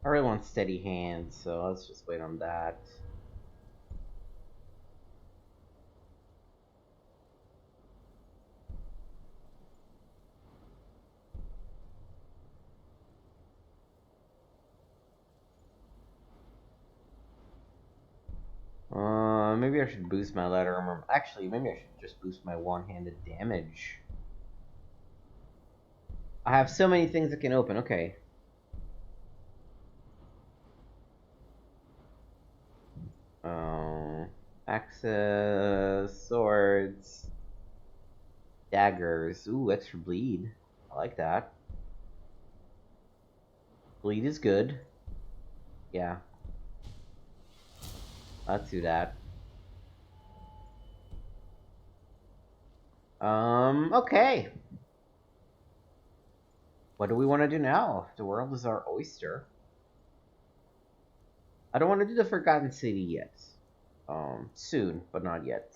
I really want steady hands, so let's just wait on that. Maybe I should boost my ladder armor. Actually, maybe I should just boost my one-handed damage. I have so many things that can open. Okay. Axes, swords, daggers. Ooh, extra bleed. I like that. Bleed is good. Yeah. Let's do that. Okay. What do we want to do now? The world is our oyster. I don't want to do the Forgotten City yet. Soon, but not yet.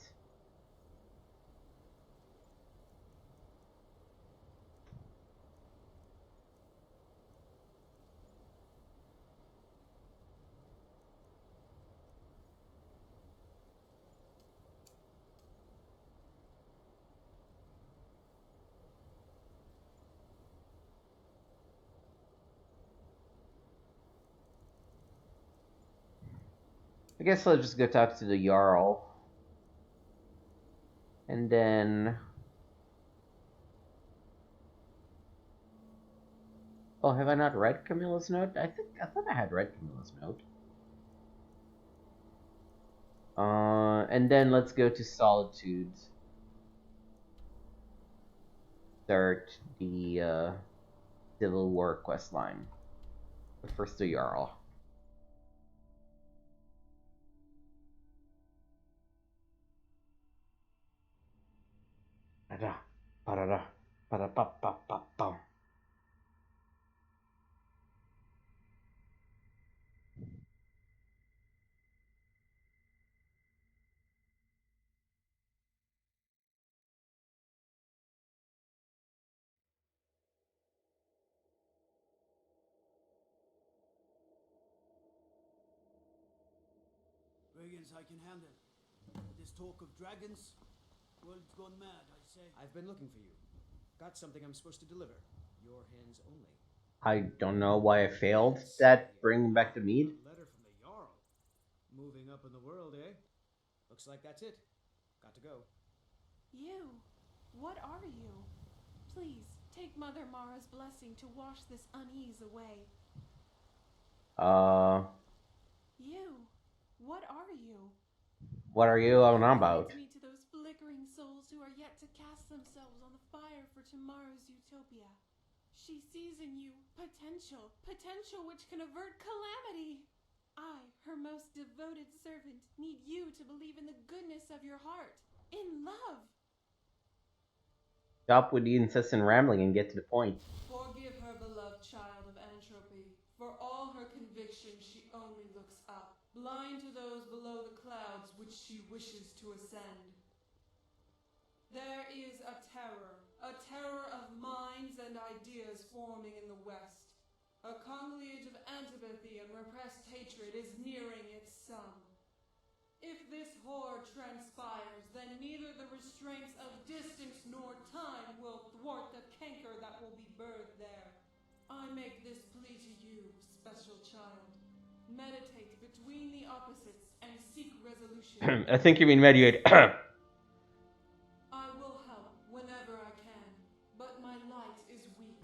I guess I'll just go talk to the Jarl. And then... Oh, have I not read Camilla's note? I thought I had read Camilla's note. And then let's go to Solitude. Start the, Civil War quest line. But first the Jarl. Da da da da pa pa pa pa. Brigands I can handle. But this talk of dragons, world's gone mad, I say. I've been looking for you. Got something I'm supposed to deliver. Your hands only. I don't know why I failed that. Bring back the mead. A letter from the Jarl. Moving up in the world, eh? Looks like that's it. Got to go. You? What are you? Please, take Mother Mara's blessing to wash this unease away. You? What are you? What are you on about? Guides me to those flickering souls who are yet to cast themselves on the fire for tomorrow's utopia. She sees in you potential which can avert calamity. I, her most devoted servant, need you to believe in the goodness of your heart, in love. Stop with the incessant rambling and get to the point. Forgive her, beloved child of entropy. For all her conviction, she only looks up, blind to those below the clouds which she wishes to ascend. There is a terror of minds and ideas forming in the West. A conclave of antipathy and repressed hatred is nearing its sum. If this horror transpires, then neither the restraints of distance nor time will thwart the canker that will be birthed there. I make this plea to you, special child. Meditate between the opposites and seek resolution. I think you mean mediate. I will help whenever I can, but my light is weak.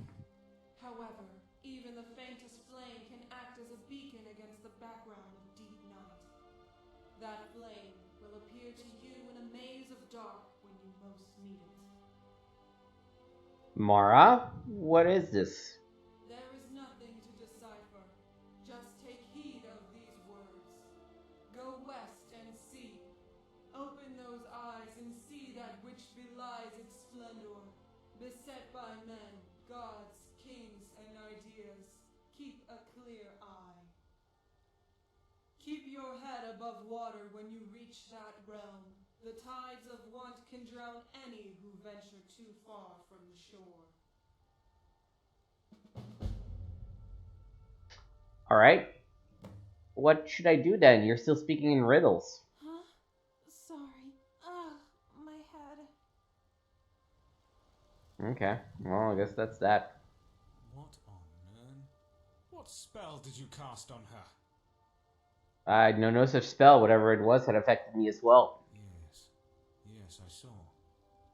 However, even the faintest flame can act as a beacon against the background of deep night. That flame will appear to you in a maze of dark when you most need it. Mara? What is this? There is nothing to decipher. Just take heed of these words. Go west and see. Open those eyes and see that which belies its splendor. Beset by men, gods, kings, and ideas, keep a clear eye. Keep your head above water when you reach that realm. The tides of want can drown any who venture too far from the shore. Alright. What should I do then? You're still speaking in riddles. Huh? Sorry. Ugh, my head. Okay, well, I guess that's that. What on earth? What spell did you cast on her? I know no such spell. Whatever it was had affected me as well. Yes, I saw.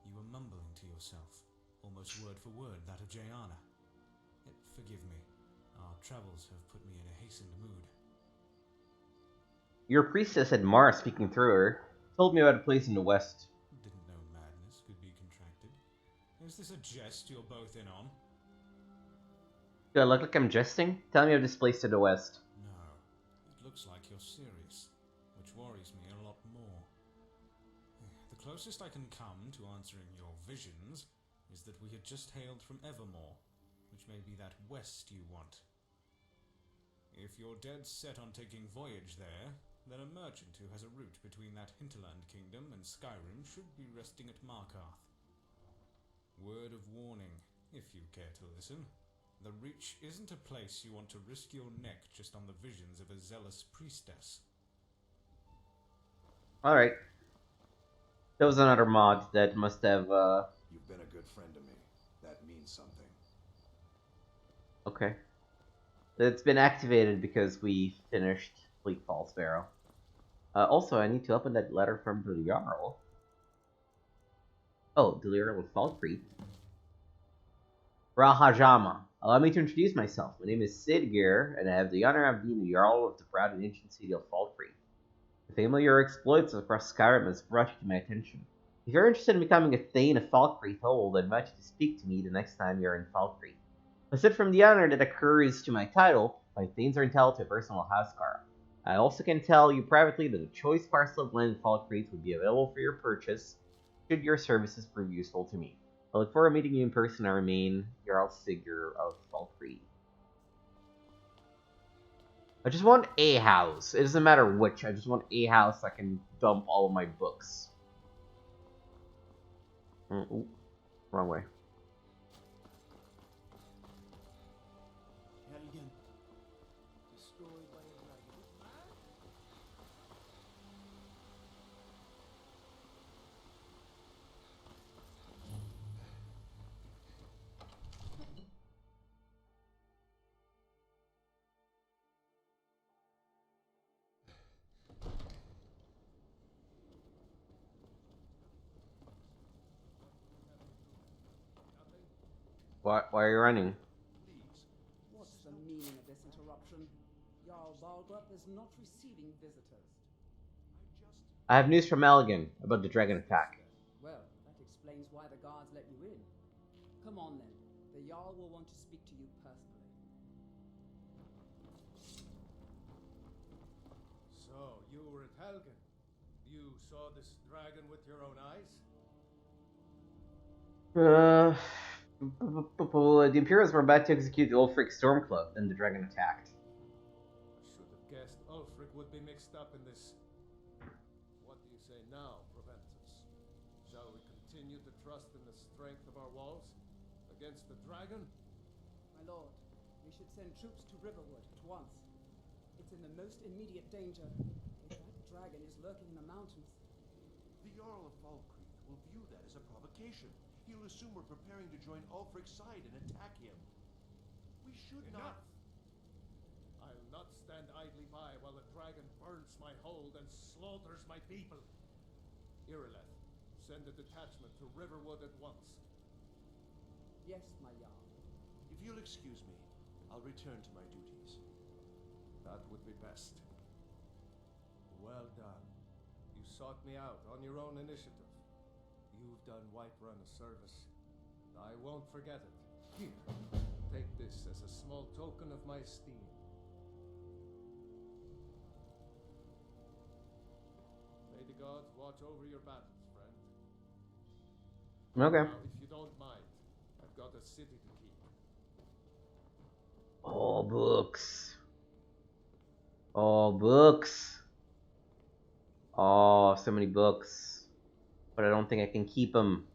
You were mumbling to yourself, almost word for word that of Jayana. Forgive me. Our travels have put me in a hastened mood. Your priestess had Mara speaking through her. Told me about a place in the west. Didn't know madness could be contracted. Is this a jest you're both in on? Do I look like I'm jesting? Tell me of this place to the west. No. It looks like you're serious, which worries me a lot more. The closest I can come to answering your visions is that we had just hailed from Evermore, which may be that west you want. If you're dead set on taking voyage there, then a merchant who has a route between that hinterland kingdom and Skyrim should be resting at Markarth. Word of warning, if you care to listen. The Reach isn't a place you want to risk your neck just on the visions of a zealous priestess. Alright. That was another mod that must have, You've been a good friend to me. That means something. Okay. It's been activated because we finished Fleet Falls Pharaoh. Also, I need to open that letter from the Jarl. Oh, the Jarl of Falkreath. Rahajama. Allow me to introduce myself. My name is Sidgir, and I have the honor of being the Jarl of the proud and ancient city of Falkreath. The fame of your exploits across Skyrim has brought you to my attention. If you're interested in becoming a Thane of Falkreath Hold, I invite you to speak to me the next time you're in Falkreath. Aside from the honor that accrues to my title, my Thanes are entitled to a personal housecarl. I also can tell you privately that a choice parcel of land in Falkreath would be available for your purchase, should your services prove useful to me. I look forward to meeting you in person. I remain Jarl Sigurd of Falkreath. I just want a house. It doesn't matter which. I just want a house I can dump all of my books. Ooh, wrong way. Helgen, destroyed by a dragon. Why are you running? Please. What's the meaning of this interruption? Jarl Balgrup is not receiving visitors. I have news from Elegant about the dragon attack. Well, that explains why the guards let you in. Come on then. The Jarl will want to speak to you personally. So, you were at Helgen. You saw this dragon with your own eyes? The Imperials were about to execute the Ulfric Stormcloak, then the dragon attacked. I should have guessed Ulfric would be mixed up in this. What do you say now, Proventus? Shall we continue to trust in the strength of our walls against the dragon? My lord, we should send troops to Riverwood at once. It's in the most immediate danger. If that dragon is lurking in the mountains. The Jarl of Falkreath will view that as a provocation. He'll assume we're preparing to join Ulfric's side and attack him. We should not. I'll not stand idly by while the dragon burns my hold and slaughters my people. Irileth, send a detachment to Riverwood at once. Yes, my Jarl. If you'll excuse me, I'll return to my duties. That would be best. Well done. You sought me out on your own initiative. You've done Whiterun a service. I won't forget it. Here, take this as a small token of my esteem. May the gods watch over your battles, friend. Okay. Now, if you don't mind, I've got a city to keep. All books. All books. Oh, so many books. But I don't think I can keep them.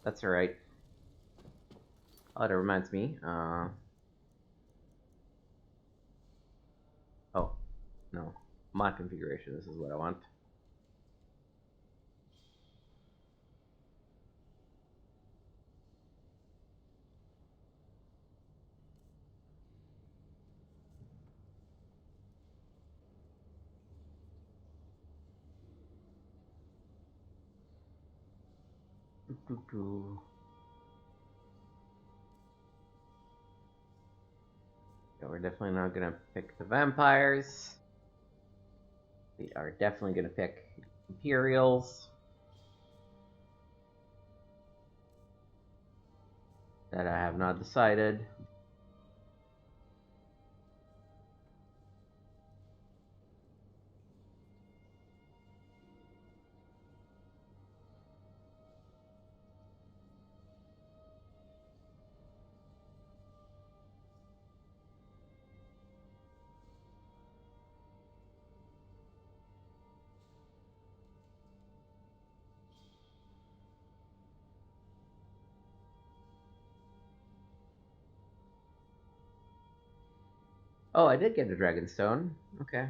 That's alright. Oh, that reminds me. Oh, no. Mod configuration. This is what I want. Yeah, we're definitely not gonna pick the vampires. We are definitely gonna pick Imperials. That I have not decided. Oh, I did get a Dragonstone. Okay.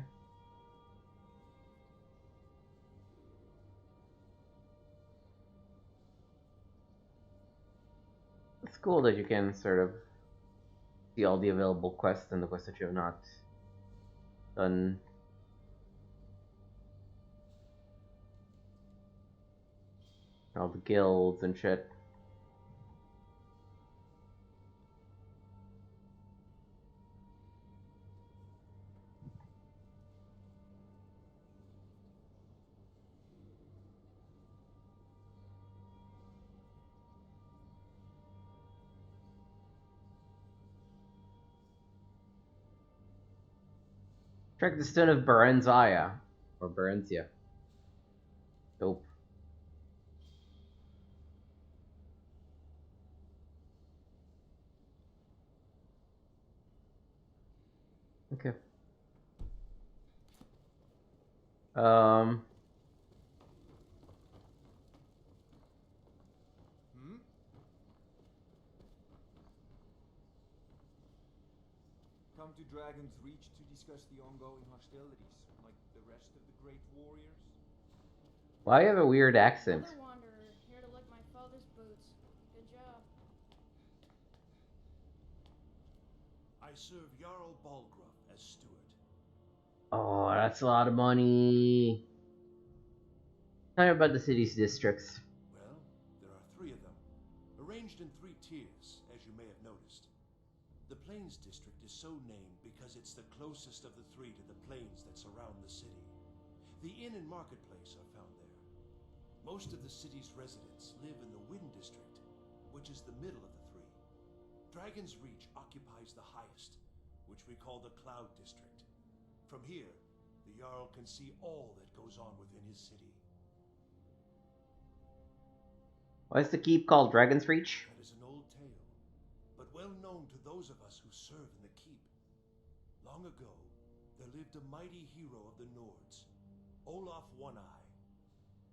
It's cool that you can sort of see all the available quests and the quests that you have not done. All the guilds and shit. Track the Stone of Berenzia. Or Berenzia. Dope. Okay. Come to Dragon's Reach to discuss the ongoing hostilities, like the rest of the great warriors? Why do you have a weird accent? Another wanderer, here to lick my father's boots. Good job. I serve Jarl Balgrup as steward. Oh, that's a lot of money. Tell me about the city's districts. Well, there are 3 of them. Arrange Plains District is so named because it's the closest of the three to the plains that surround the city. The inn and marketplace are found there. Most of the city's residents live in the Wind District, which is the middle of the three. Dragon's Reach occupies the highest, which we call the Cloud District. From here, the Jarl can see all that goes on within his city. Why is the keep called Dragon's Reach? That is an old tale, but well known to those of us who serve in the keep. Long ago, there lived a mighty hero of the Nords, Olaf One-Eye.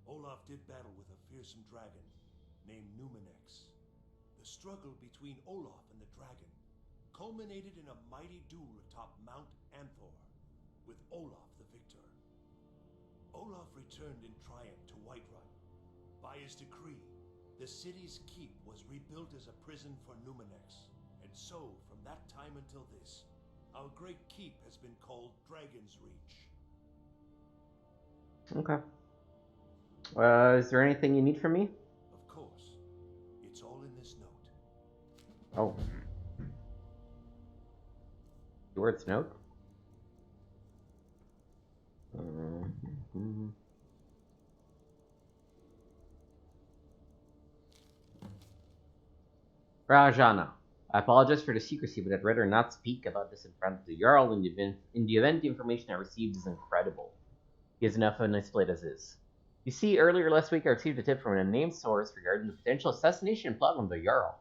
Olaf did battle with a fearsome dragon named Numenex. The struggle between Olaf and the dragon culminated in a mighty duel atop Mount Anthor, with Olaf the victor. Olaf returned in triumph to Whiterun. By his decree, the city's keep was rebuilt as a prison for Numenex, and so, from that time until this, our great keep has been called Dragon's Reach. Okay. Is there anything you need from me? Of course. It's all in this note. Oh. Stuart's note? Rajana, I apologize for the secrecy, but I'd rather not speak about this in front of the Jarl in the event the information I received is incredible. He has enough on his plate as is. You see, earlier last week I received a tip from an unnamed source regarding the potential assassination plot on the Jarl.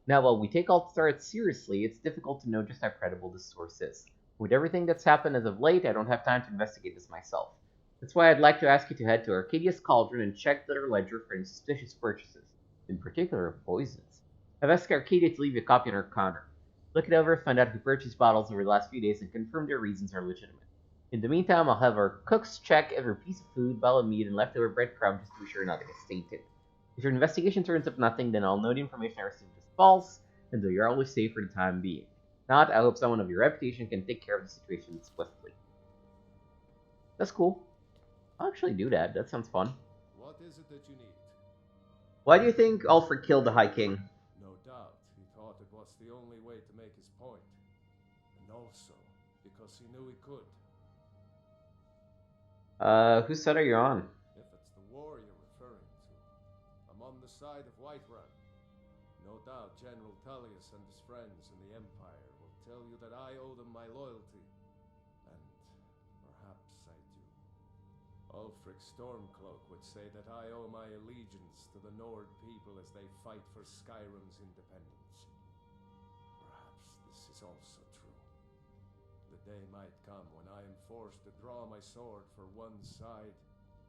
Now, while we take all threats seriously, it's difficult to know just how credible this source is. With everything that's happened as of late, I don't have time to investigate this myself. That's why I'd like to ask you to head to Arcadia's Cauldron and check their ledger for any suspicious purchases, in particular of poisons. I've asked Arcadia to leave you a copy on her counter. Look it over, find out who purchased bottles over the last few days, and confirm their reasons are legitimate. In the meantime, I'll have our cooks check every piece of food, bottle of meat, and leftover breadcrumb just to be sure not to get tainted. If your investigation turns up nothing, then I'll know the information I received is false, and the Jarl is safe for the time being. If not, I hope someone of your reputation can take care of the situation swiftly. That's cool. I'll actually do that. That sounds fun. What is it that you need? Why do you think Ulfric killed the High King? No doubt, he thought it was the only way to make his point. And also, because he knew he could. Whose side are you on? If it's the war you're referring to, I'm on the side of Whiterun. No doubt General Tullius and his friends in the Empire will tell you that I owe them my loyalty. And perhaps I do. Ulfric Stormcloak would say that I owe my allegiance to the Nord people as they fight for Skyrim's independence. Perhaps this is also true. The day might come when I am forced to draw my sword for one side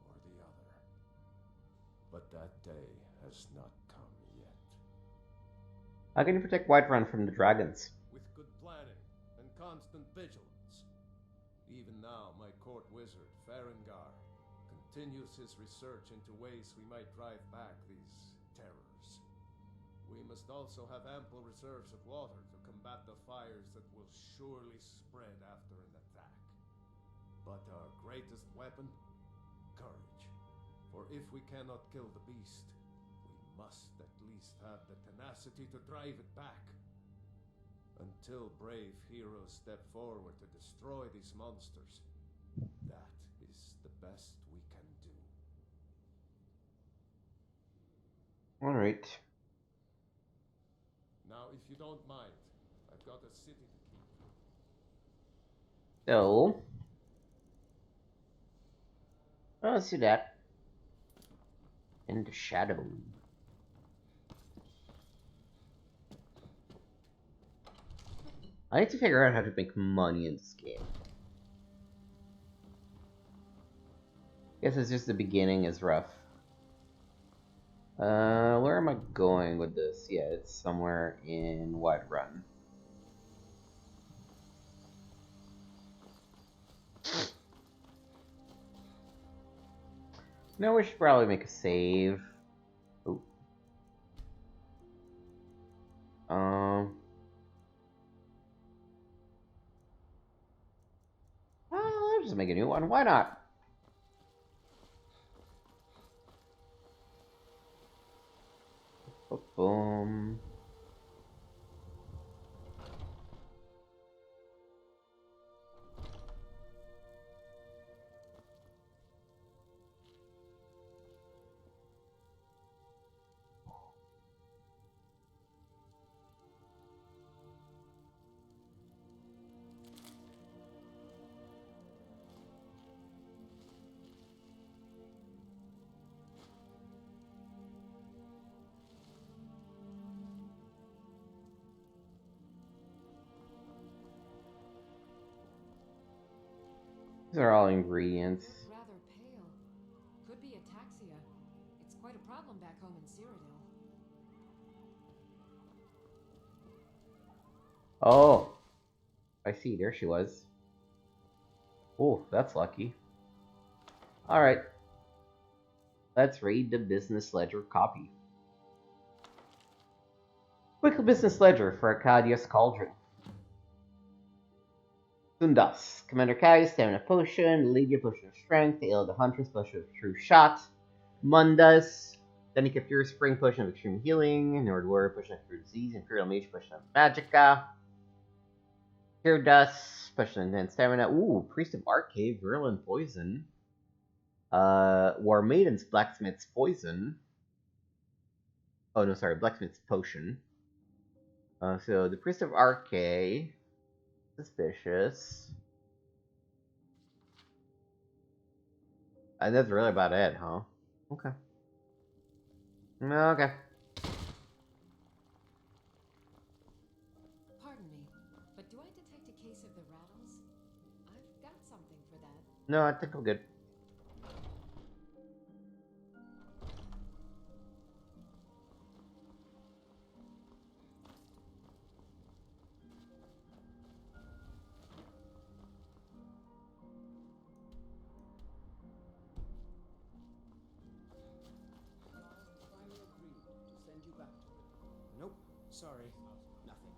or the other. But that day has not come yet. How can you protect Whiterun from the dragons? With good planning and constant vigilance. Even now, my court wizard, Farengar, continues his research into ways we might drive back these terrors. We must also have ample reserves of water to combat the fires that will surely spread after an attack. But our greatest weapon? Courage. For if we cannot kill the beast, we must at least have the tenacity to drive it back. Until brave heroes step forward to destroy these monsters, that is the best we can do. Alright. Now, if you don't mind, I've got a city to keep. So... let's do that. In the shadow. I need to figure out how to make money in this game. Guess it's just the beginning is rough. Where am I going with this? Yeah, it's somewhere in Whiterun. No, we should probably make a save. Ooh. I'll just make a new one. Why not? Boom. These are all ingredients. You look rather pale. Could be ataxia. It's quite a problem back home in Cyrodiil. Oh, I see. There she was. Oh, that's lucky. Alright. Let's read the business ledger copy. Weekly business ledger for Arcadius Cauldron. Sundas. Commander Kai, Stamina Potion. Lydia, Potion of Strength. Ail the Huntress, Potion of True Shot. Mundas. Danica Pure Spring, Potion of Extreme Healing. Nord Warrior, Potion of Cure Disease. Imperial Mage, Potion of Magicka. Pure Dust, Potion of Enhanced Stamina. Ooh, Priest of Arcade, Virulent Poison. War Maiden's Blacksmith's Poison. Oh, no, sorry, Blacksmith's Potion. So, the Priest of Arcade. Suspicious. And that's really about it, huh? Okay. Okay. Pardon me, but do I detect a case of the rattles? I've got something for that. No, I think I'm good. Finally agreed to send you back to River. Nope, sorry, nothing.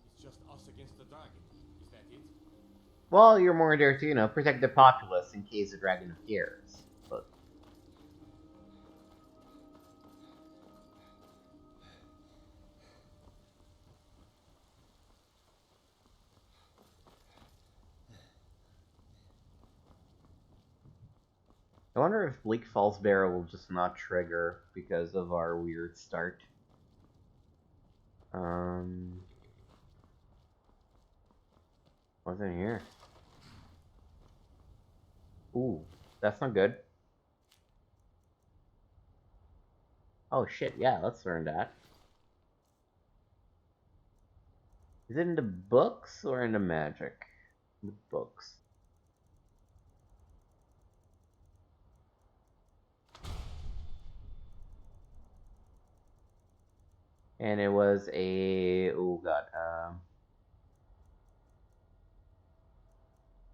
It's just us against the dragon. Is that it? Well, you're more there to, protect the populace in case the dragon appears. But I wonder if Bleak Falls Bear will just not trigger because of our weird start. What's in here? Ooh, that's not good. Oh shit, yeah, let's learn that. Is it in the books or in the magic? The books. And it was a... oh god,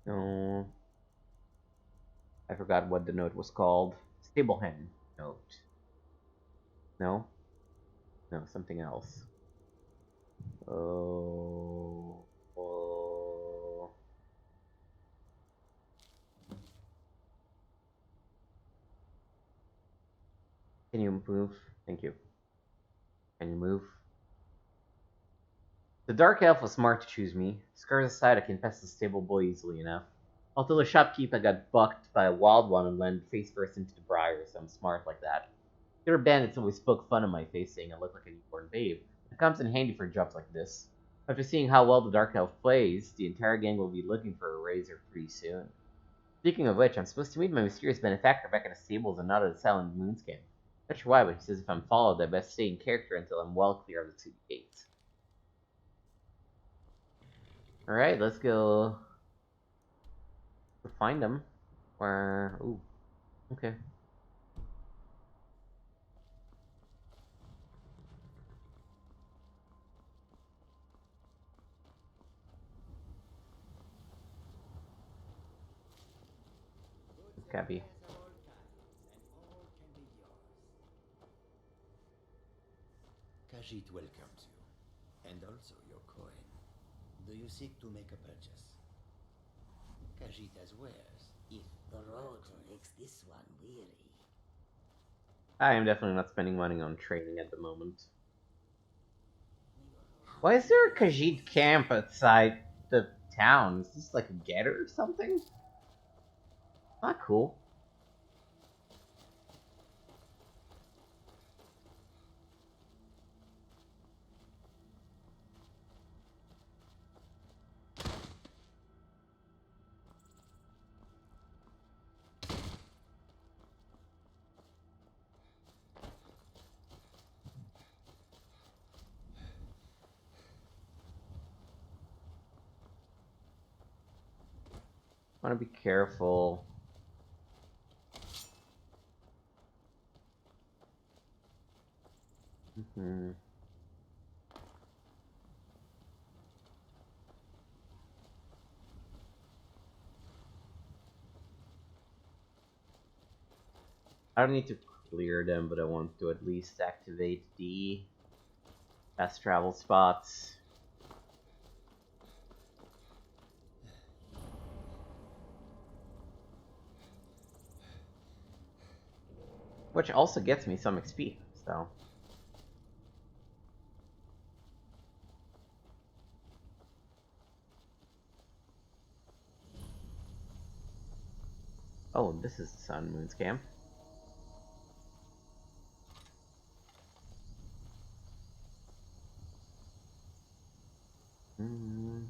no... I forgot what the note was called. Stable hen note. No? No, something else. Oh... oh... Can you move? Thank you. Can you move? The Dark Elf was smart to choose me. Scars aside, I can pass the stable boy easily enough. Although the shopkeeper got bucked by a wild one and landed face first into the briars, I'm smart like that. The other bandits always spoke fun of my face, saying I look like a newborn babe. It comes in handy for jobs like this. After seeing how well the Dark Elf plays, the entire gang will be looking for a razor pretty soon. Speaking of which, I'm supposed to meet my mysterious benefactor back in the stables and not at the Silent Moonskin. Not sure why, but he says if I'm followed, I best stay in character until I'm well clear of the city gates. Alright, let's go find him. Where... ooh. Okay. Copy. Khajiit welcomes you, and also your coin. Do you seek to make a purchase? Khajiit has wares, if The road makes this one weary. I am definitely not spending money on trading at the moment. Why is there a Khajiit camp outside the town? Is this like a getter or something? Not cool. Want to be careful. Mm-hmm. I don't need to clear them, but I want to at least activate the fast travel spots. Which also gets me some XP, so. Oh, this is the Sun Moon's camp. Mm.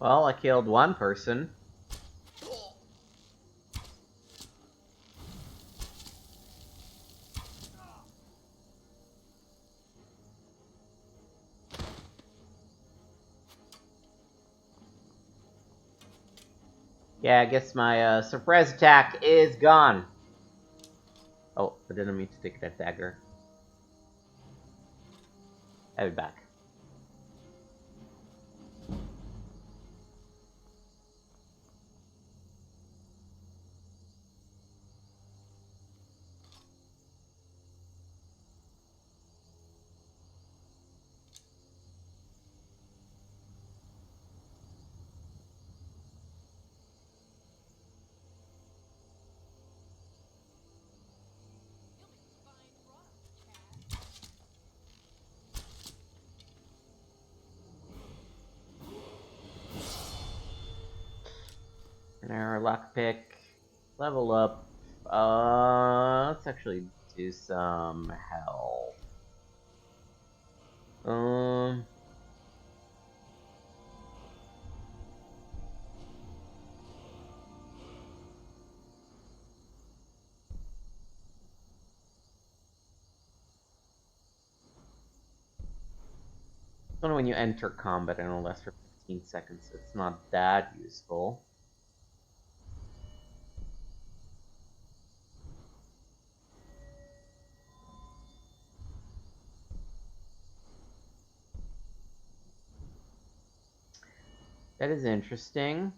Well, I killed one person. Yeah, I guess my surprise attack is gone. Oh, I didn't mean to take that dagger. Have it back. An arrow lockpick. Level up. Let's actually do some health. Only when you enter combat and it'll last for 15 seconds, so it's not that useful. That is interesting.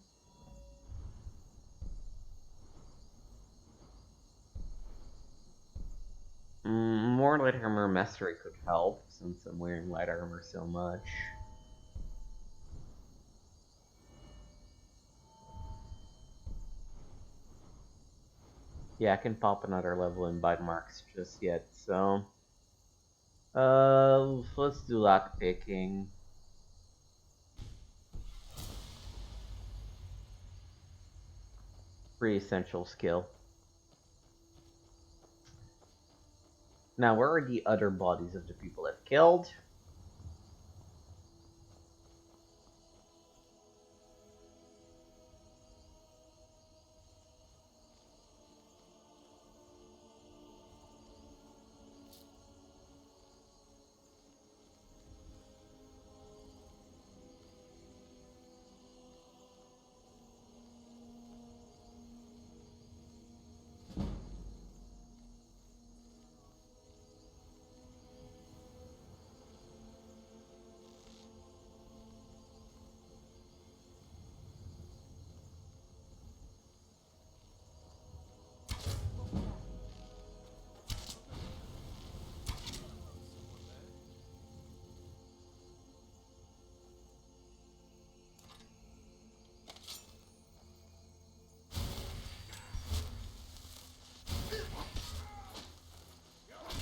More light armor mastery could help, since I'm wearing light armor so much. Yeah, I can pop another level in bite marks just yet, so... let's do lockpicking. Pretty essential skill. Now, where are the other bodies of the people I've killed?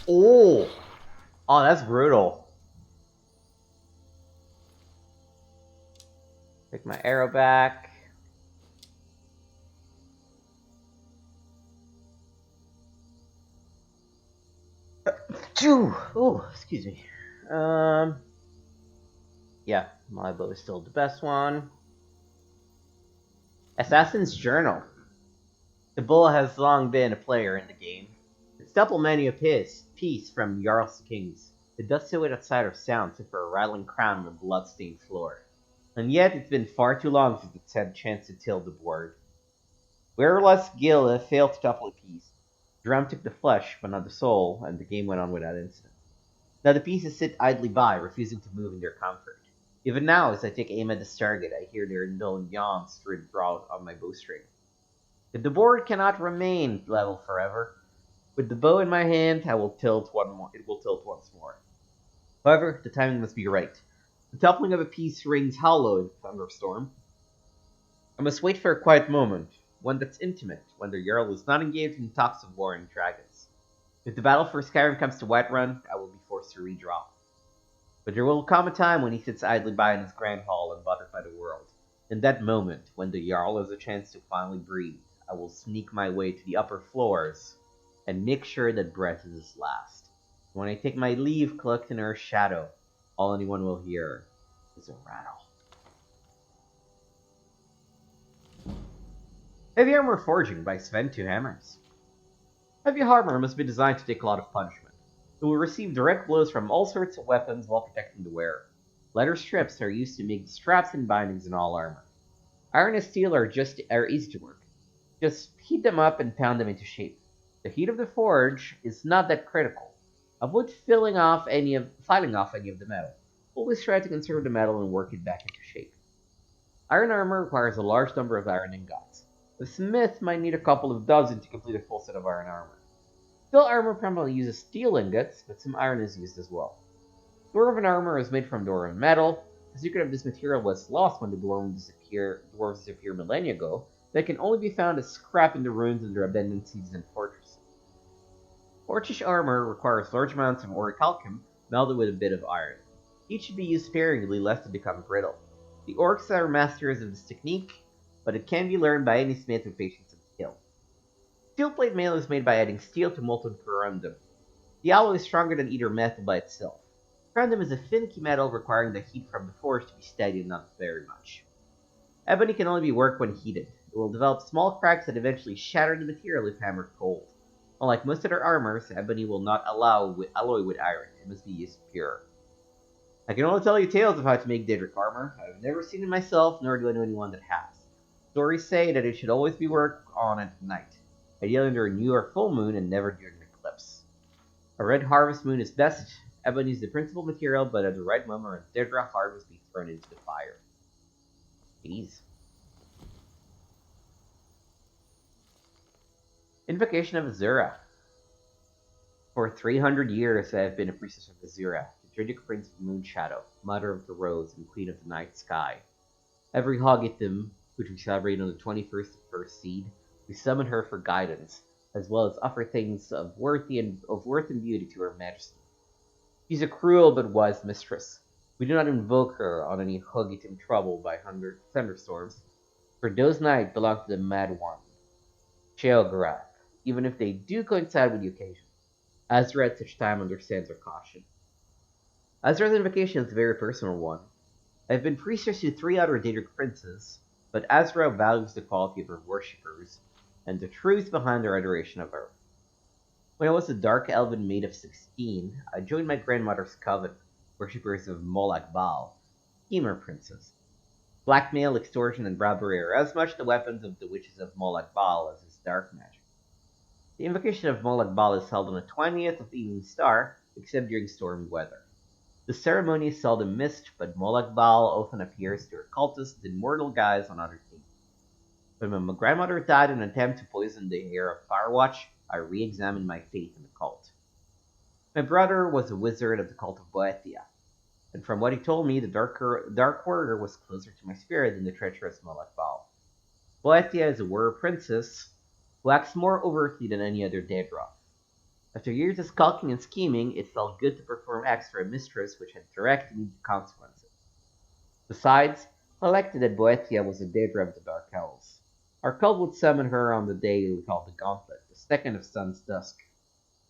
Oh! Oh, that's brutal. Take my arrow back. Oh, excuse me. Yeah, my bow is still the best one. Assassin's Journal. The bull has long been a player in the game. Its double menu piece from Jarl's Kings. It does so without sight or sound except for a rattling crown on a blood-stained floor. And yet it's been far too long since it's had a chance to till the board. Wearless Gil failed to topple a piece. Drum took the flesh, but not the soul, and the game went on without incident. Now the pieces sit idly by, refusing to move in their comfort. Even now, as I take aim at this target, I hear their indolent yawns through the draw on my bowstring. If the board cannot remain level forever, with the bow in my hand, I will tilt one more. It will tilt once more. However, the timing must be right. The toppling of a piece rings hollow in a thunderstorm. I must wait for a quiet moment, one that's intimate, when the Jarl is not engaged in talks of war and dragons. If the battle for Skyrim comes to Whiterun, I will be forced to redraw. But there will come a time when he sits idly by in his grand hall unbothered by the world. In that moment, when the Jarl has a chance to finally breathe, I will sneak my way to the upper floors and make sure that breath is his last. When I take my leave cloaked in Earth's shadow, all anyone will hear is a rattle. Heavy Armor Forging by Sven Two Hammers. Heavy armor must be designed to take a lot of punishment. It will receive direct blows from all sorts of weapons while protecting the wearer. Leather strips are used to make straps and bindings in all armor. Iron and steel are easy to work. Just heat them up and pound them into shape. The heat of the forge is not that critical. Avoid filing off any of the metal. Always try to conserve the metal and work it back into shape. Iron armor requires a large number of iron ingots. The smith might need a couple of dozen to complete a full set of iron armor. Steel armor primarily uses steel ingots, but some iron is used as well. Dwarven armor is made from dwarven metal. The secret of this material was lost when the dwarves disappeared millennia ago. They can only be found as scrap in the ruins of their abandoned cities and fortresses. Orcish armor requires large amounts of orichalcum melded with a bit of iron. Each should be used sparingly lest it become brittle. The orcs are masters of this technique, but it can be learned by any smith with patience and skill. Steel plate mail is made by adding steel to molten corundum. The alloy is stronger than either metal by itself. Corundum is a finicky metal requiring the heat from the forge to be steady and not very much. Ebony can only be worked when heated. It will develop small cracks that eventually shatter the material if hammered cold. Unlike most other armors, ebony will not alloy with iron. It must be used pure. I can only tell you tales of how to make Daedric armor. I've never seen it myself, nor do I know anyone that has. Stories say that it should always be worked on at night, ideally under a new or full moon and never during an eclipse. A red harvest moon is best. Ebony is the principal material, but at the right moment, a Daedra heart must be thrown into the fire. Jeez. Invocation of Azura. For 300 years I have been a priestess of Azura, the Druidic prince of Moonshadow, mother of the rose, and queen of the night sky. Every Hoggitum, which we celebrate on the 21st of First Seed, we summon her for guidance, as well as offer things of worth and beauty to her majesty. She's a cruel but wise mistress. We do not invoke her on any Hoggitum troubled by thunderstorms, for those nights belong to the Mad One, Sheogorath, even if they do coincide with the occasion. Azra at such time understands her caution. Azra's invocation is a very personal one. I have been priestess to 3 other Daedric princes, but Azra values the quality of her worshippers and the truth behind their adoration of her. When I was a dark elven maid of 16, I joined my grandmother's coven, worshippers of Molak Baal, schemer princes. Blackmail, extortion, and robbery are as much the weapons of the witches of Molak Baal as is dark magic. The invocation of Molak Baal is held on the 20th of Evening Star, except during stormy weather. The ceremony is seldom missed, but Molak Baal often appears to her cultists in mortal guise on other themes. When my grandmother died in an attempt to poison the air of Firewatch, I re-examined my faith in the cult. My brother was a wizard of the cult of Boethia, and from what he told me, the dark warrior was closer to my spirit than the treacherous Molak Baal. Boethia is a warrior princess who acts more overtly than any other Daedra. After years of skulking and scheming, it felt good to perform acts for a mistress which had direct immediate consequences. Besides, I liked that Boethia was a Daedra of the Dark Elves. Our cult would summon her on the day we called the Gauntlet, the second of Sun's Dusk.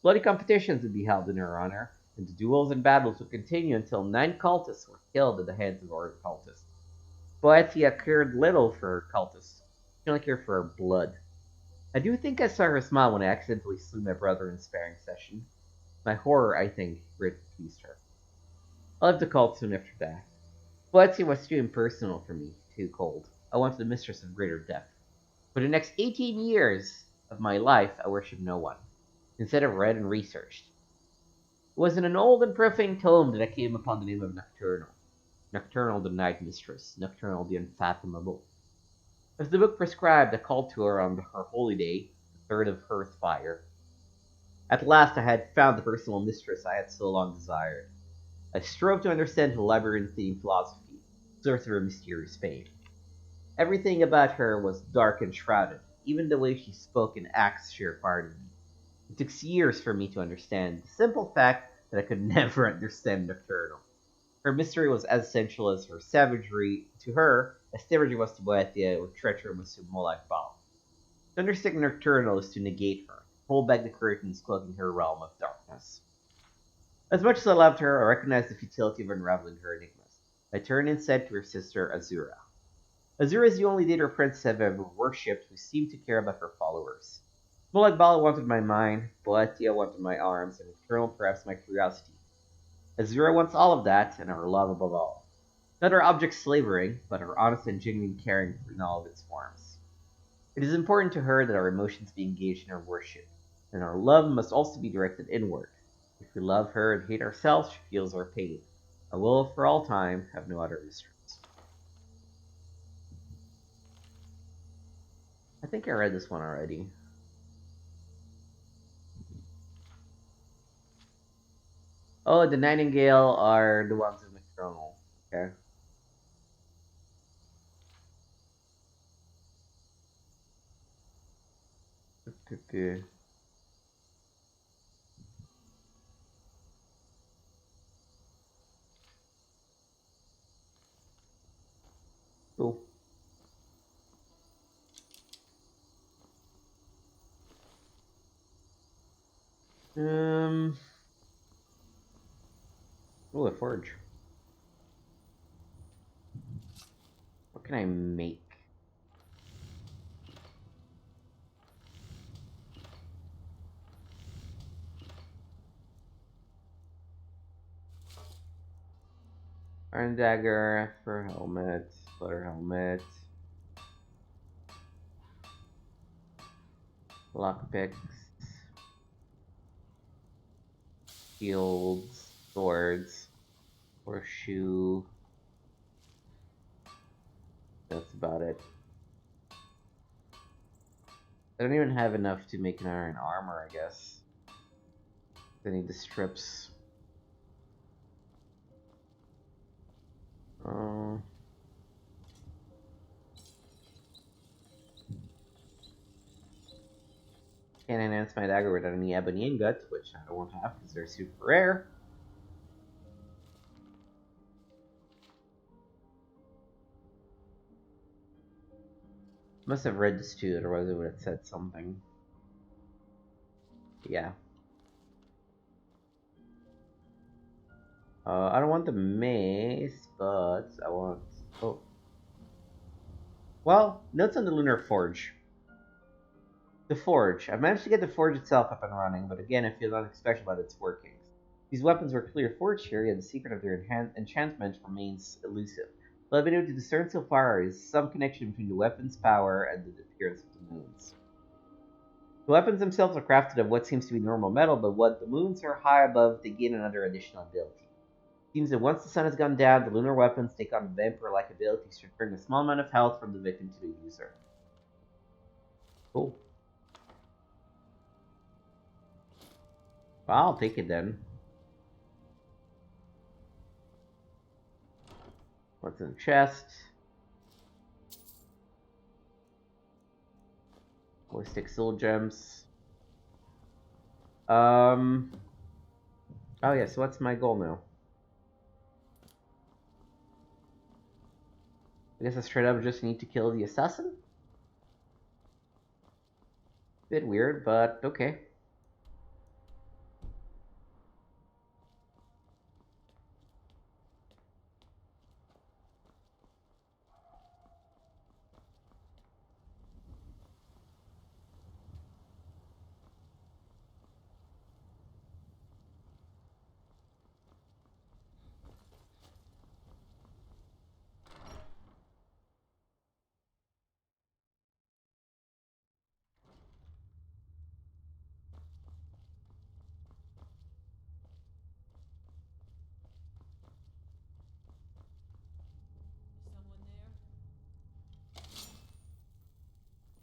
Bloody competitions would be held in her honor, and the duels and battles would continue until 9 cultists were killed at the hands of other cultists. Boetia cared little for her cultists. She only cared for her blood. I do think I saw her smile when I accidentally slew my brother in sparring session. My horror, I think, greatly pleased her. I left the cult soon after that. Boetia was too impersonal for me, too cold. I wanted a mistress of greater depth. For the next 18 years of my life, I worshipped no one. Instead, I read and researched. It was in an old and profane tome that I came upon the name of Nocturnal. Nocturnal the Night Mistress, Nocturnal the Unfathomable. As the book prescribed, I called to her on her holy day, the third of Hearthfire. At last I had found the personal mistress I had so long desired. I strove to understand her labyrinthine philosophy, source of her mysterious fame. Everything about her was dark and shrouded, even the way she spoke and acts she required of me. It took years for me to understand the simple fact that I could never understand Nocturnal. Her mystery was as essential as her savagery to her, as savagery was to Boetia, or treachery was to Molak Bal. To understand Nocturnal is to negate her, pull back the curtains cloaking her realm of darkness. As much as I loved her, I recognized the futility of unraveling her enigmas. I turned instead to her sister Azura. Azura is the only deity or princess I've ever worshipped who seemed to care about her followers. Molak Bal wanted my mind, Boetia wanted my arms, and Nocturnal perhaps my curiosity. Azura wants all of that, and our love above all. Not our object slavering, but our honest and genuine caring in all of its forms. It is important to her that our emotions be engaged in her worship, and our love must also be directed inward. If we love her and hate ourselves, she feels our pain. I will, for all time, have no other mistress. I think I read this one already. Oh, the Nightingale are the ones in Nocturnal. Okay. Okay. Cool. Um. Oh, a forge. What can I make? Iron dagger for helmet, butter helmet, lockpicks, shields, swords, horseshoe. That's about it. I don't even have enough to make an iron armor, I guess. I need the strips. Oh. Can't enhance my dagger without any ebony ingots, which I don't want to have because they're super rare. Must have read this too, otherwise it would have said something. Yeah. I don't want the mace, but I want... Oh. Well, notes on the Lunar Forge. The Forge. I've managed to get the Forge itself up and running, but again, I feel nothing special about its workings. These weapons were clearly forged here, yet the secret of their enchantment remains elusive. What I've been able to discern so far is some connection between the weapon's power and the appearance of the moons. The weapons themselves are crafted of what seems to be normal metal, but when the moons are high above, they gain another additional ability. It seems that once the sun has gone down, the lunar weapons take on vampire-like abilities to return a small amount of health from the victim to the user. Cool. Well, I'll take it then. What's in the chest? Ballistic soul gems. Oh yeah, so what's my goal now? I guess I straight up just need to kill the assassin? Bit weird, but okay.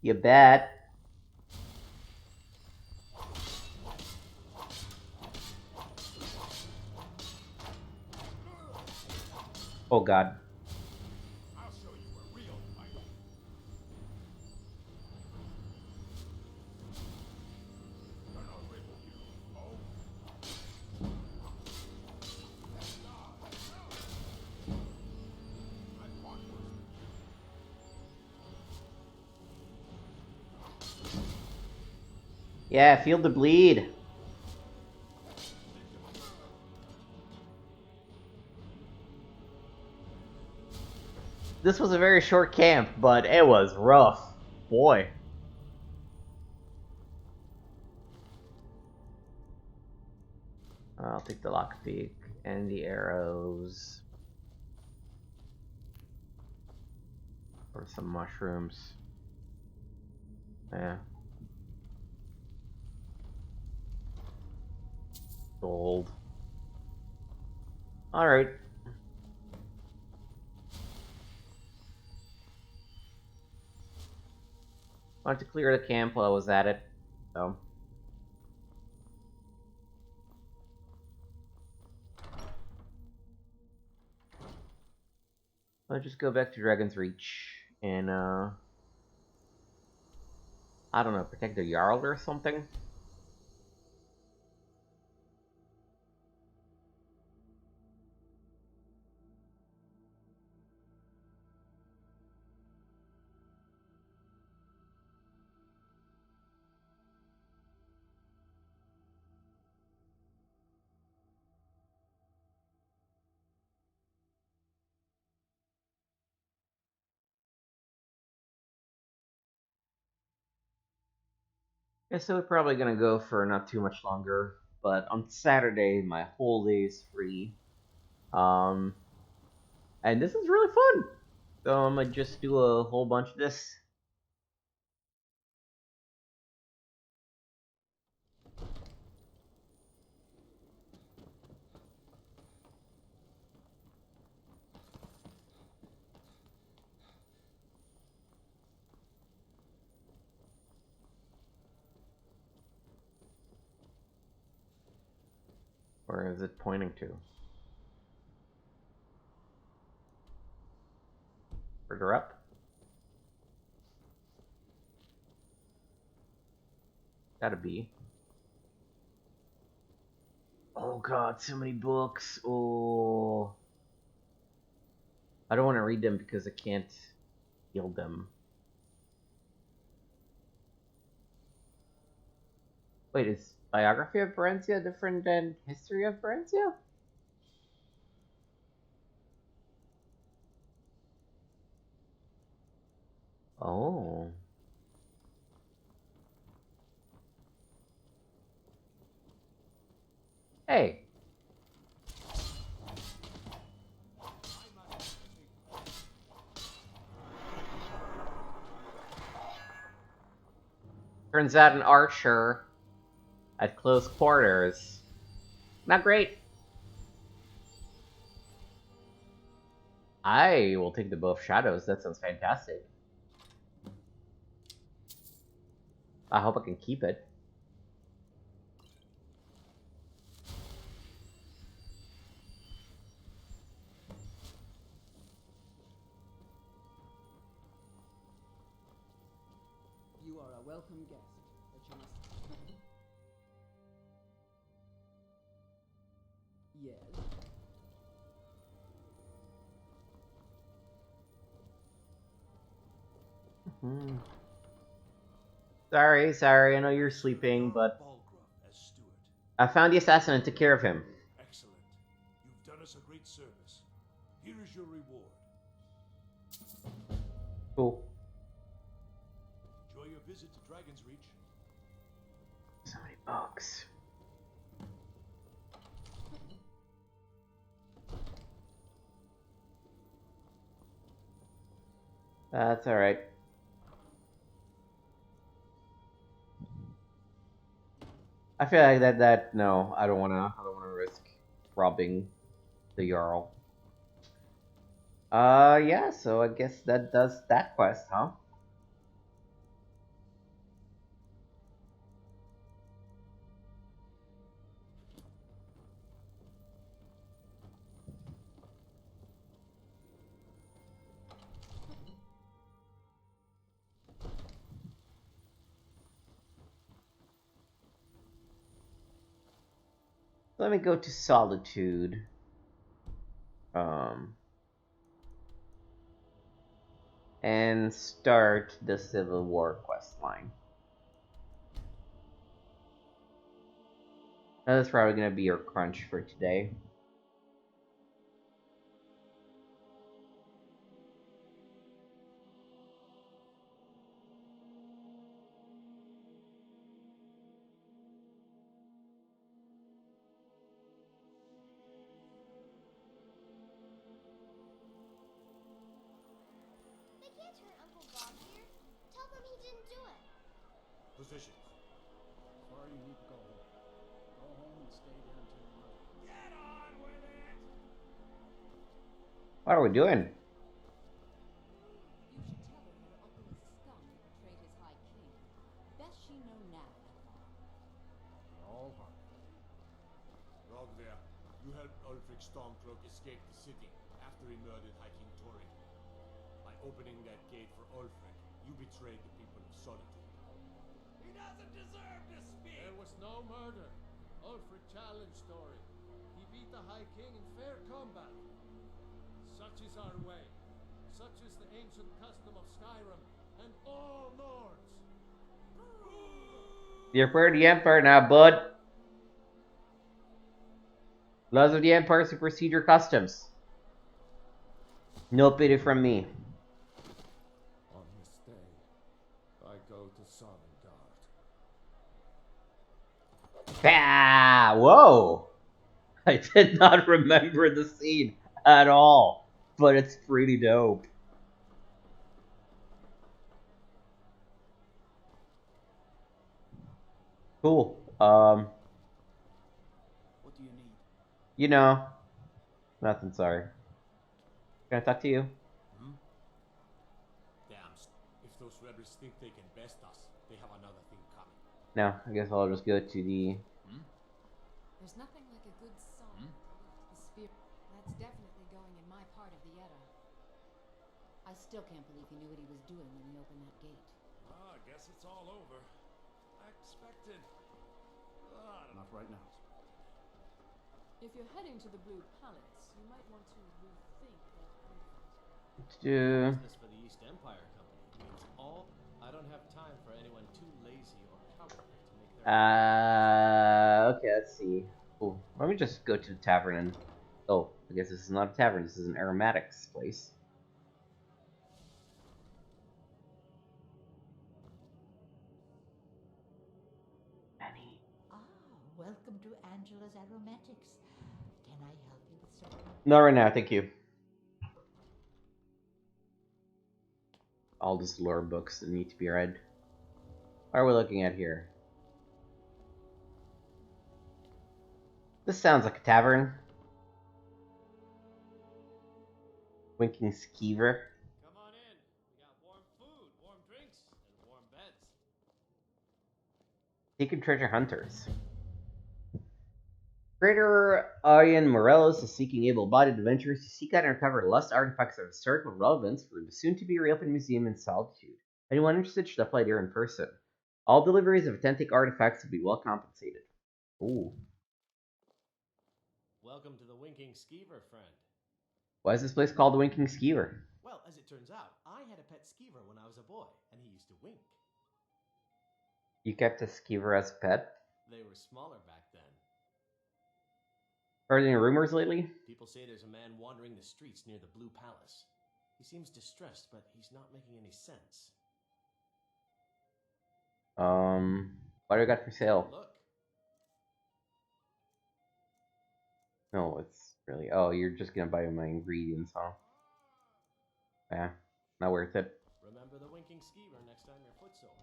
You bet. Oh god. I'll show you a real fight. Gonna riddle you, oh. Yeah, feel the bleed. This was a very short camp, but it was rough. Boy. I'll take the lockpick and the arrows. Or some mushrooms. Yeah. Gold. Alright. Wanted to clear the camp while I was at it, so. I'll just go back to Dragon's Reach and, I don't know, protect the Jarl or something? Yeah, so we're probably gonna go for not too much longer, but on Saturday, my whole day is free. And this is really fun! So I'm gonna just do a whole bunch of this. Where is it pointing to? Further up? Gotta be. Oh god, so many books. Oh. I don't want to read them because I can't heal them. Wait, is Biography of Barentia different than History of Barentia? Oh. Hey. Turns out an archer at close quarters. Not great. I will take the Bow of Shadows. That sounds fantastic. I hope I can keep it. You are a welcome guest, but you must... Yes? Hmm. Sorry, I know you're sleeping, but I found the assassin and took care of him. Excellent. You've done us a great service. Here is your reward. Cool. Enjoy your visit to Dragon's Reach. So many books. That's alright. I feel like no, I don't wanna risk robbing the Jarl. Yeah, so I guess that does that quest, huh? Let me go to Solitude. And start the Civil War quest line. Now that's probably gonna be your crunch for today. They can't hurt Uncle Bob here. Tell them he didn't do it. Positions. Sorry you need to go home. Go home and stay there until you're ready. Get on with it! What are we doing? You should tell her your uncle is a scum who betrayed his high king. Best she know now. All heart. Rogver, you helped Ulfric Stormcloak escape the city after he murdered High King Thorin. By opening that gate for Ulfric, you betrayed the people of Solitude. He doesn't deserve to speak! There was no murder. Ulfric challenged Thorin. He beat the High King in fair combat. Such is our way. Such is the ancient custom of Skyrim and all Nords. You're part of the Empire now, bud. Laws of the Empire supersede your customs. No pity from me. On this day, I go to Sovngarde. Bah! Whoa! I did not remember the scene at all, but it's pretty dope. Cool. What do you need? You know, nothing. Sorry. Can I talk to you? Damn, if those rebels think they can best us, they have another thing coming. No, I guess I'll just go to the. There's nothing like a good song. The spirit. That's definitely going in my part of the Edda. I still can't believe he knew what he was doing when he opened that gate. Well, I guess it's all over. I expected a lot of... Not right now. If you're heading to the Blue Palace, you might want to rethink that outfit. Business for the East Empire Company means all. I don't have time for anyone too lazy or cowardly to make their. Okay, let's see. Ooh, let me just go to the tavern and. Oh, I guess this is not a tavern. This is an aromatics place. Welcome to Angela's Aromatics. Can I help you with something? Not right now, thank you. All these lore books that need to be read. What are we looking at here? This sounds like a tavern. Winking Skeever. Come on in. We got warm food, warm drinks, and warm beds. Secret Treasure Hunters. Creator Ian Morelos is seeking able-bodied adventurers to seek out and recover lost artifacts of historical relevance for the soon-to-be reopened museum in Solitude. Anyone interested should apply there in person. All deliveries of authentic artifacts will be well compensated. Ooh. Welcome to the Winking Skeever, friend. Why is this place called the Winking Skeever? Well, as it turns out, I had a pet skeever when I was a boy, and he used to wink. You kept a skeever as a pet? They were smaller back then. Heard any rumors lately? People say there's a man wandering the streets near the Blue Palace. He seems distressed, but he's not making any sense. What do I got for sale? Look. No, it's really. Oh, you're just gonna buy my ingredients, huh? Yeah, not worth it. Remember the Winking Skeever next time you're footsore.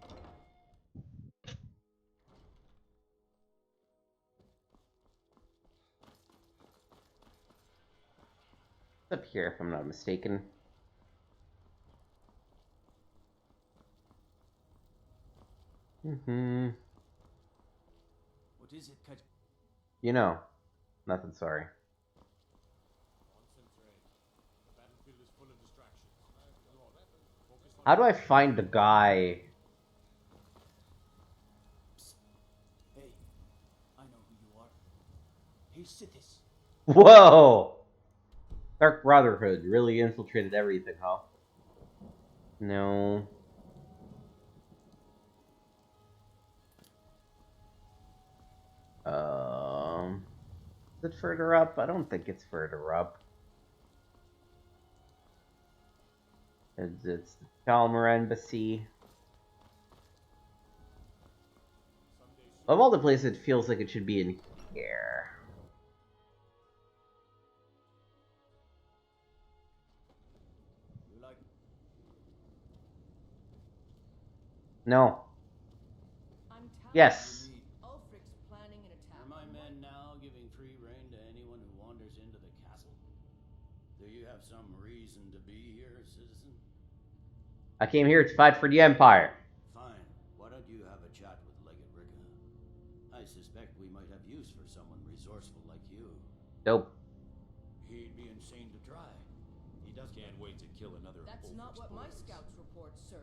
It's up here, if I'm not mistaken. What is it, Kaj? You know, nothing. Sorry. Concentrate. The battlefield is full of distractions. Focus on How do I find the guy? Hey, I know who you are. Whoa! Dark Brotherhood really infiltrated everything, huh? No. Is it further up? I don't think it's further up. It's the Chalmer Embassy. Of all the places, it feels like it should be in here. No. Yes. Ulfric's planning an attack. Are my men now giving free rein to anyone who wanders into the castle? Do you have some reason to be here, citizen? I came here to fight for the Empire. Fine. Why don't you have a chat with Legate Ricka? I suspect we might have use for someone resourceful like you. Dope. He'd be insane to try. He doesn't. Can't wait to kill another. That's not what my scouts report, sir.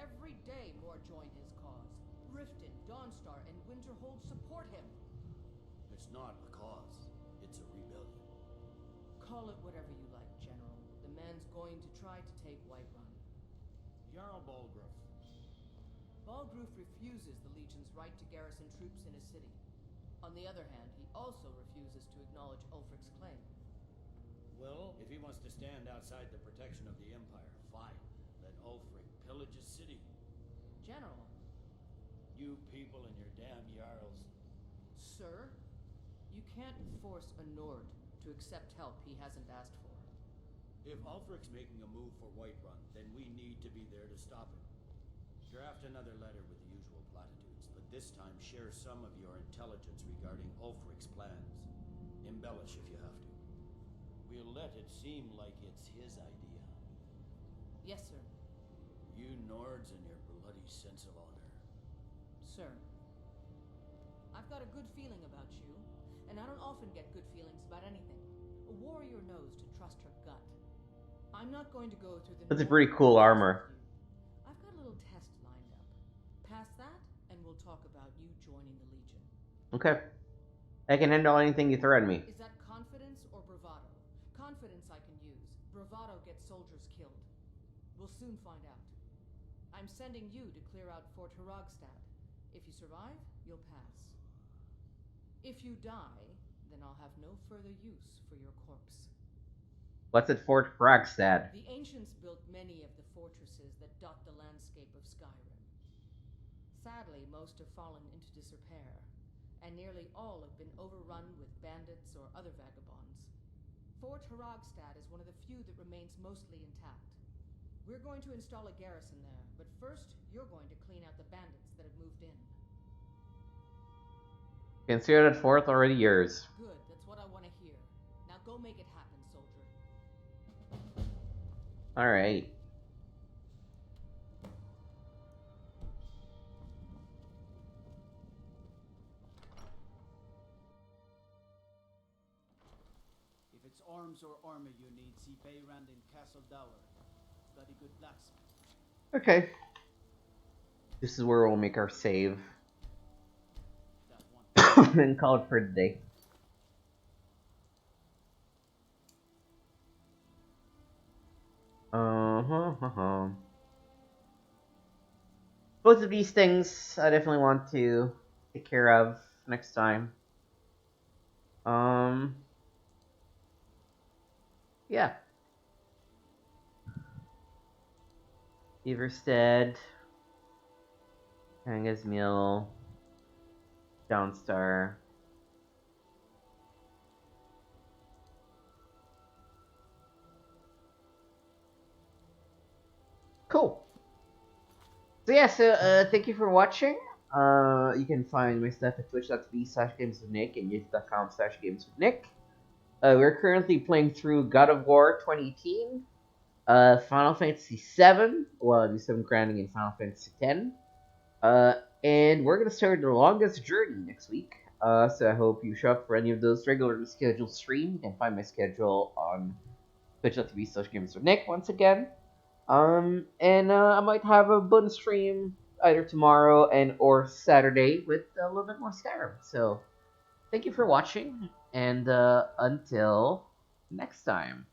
Every day more join his cause. Riften, Dawnstar, and Winterhold support him. It's not a cause. It's a rebellion. Call it whatever you like, General. The man's going to try to take Whiterun. Jarl Balgruuf. Balgruuf refuses the Legion's right to garrison troops in his city. On the other hand, he also refuses to acknowledge Ulfric's claim. Well, if he wants to stand outside the protection of the Empire, fine. Let Ulfric pillage his city. General. You people and your damn Jarls. Sir, you can't force a Nord to accept help he hasn't asked for. If Ulfric's making a move for Whiterun, then we need to be there to stop him. Draft another letter with the usual platitudes, but this time share some of your intelligence regarding Ulfric's plans. Embellish if you have to. We'll let it seem like it's his idea. Yes, sir. You Nords and your bloody sense of honor. Sir, I've got a good feeling about you, and I don't often get good feelings about anything. A warrior knows to trust her gut. I'm not going to go through the... That's a pretty cool armor. I've got a little test lined up. Pass that, and we'll talk about you joining the Legion. Okay. I can handle anything you throw at me. Is that confidence or bravado? Confidence I can use. Bravado gets soldiers killed. We'll soon find out. I'm sending you to clear out Fort Hrogstad. If you survive, you'll pass. If you die, then I'll have no further use for your corpse. What's at Fort Hrogstad? The ancients built many of the fortresses that dot the landscape of Skyrim. Sadly, most have fallen into disrepair, and nearly all have been overrun with bandits or other vagabonds. Fort Hrogstad is one of the few that remains mostly intact. We're going to install a garrison there, but first, you're going to clean out the bandits that have moved in. Consider that fort already yours. Good, that's what I want to hear. Now go make it happen, soldier. Alright. If it's arms or armor you need, see Beyrand in Castle Dower. Bloody good blacksmith. Okay. This is where we'll make our save. And call it for the day. Both of these things I definitely want to take care of next time. Yeah. Everstead, Kanga's Mill, Dawnstar. Cool. So yeah, thank you for watching. You can find my stuff at twitch.tv/gameswithnick and youtube.com/gameswithnick. We're currently playing through God of War 2018, Final Fantasy VII, well, the 7th Grounding in Final Fantasy X. And we're going to start the longest journey next week. So I hope you show up for any of those regularly scheduled streams. You can find my schedule on twitch.tv/gameswithnick once again. And I might have a bonus stream either tomorrow and or Saturday with a little bit more Skyrim. So thank you for watching, and until next time.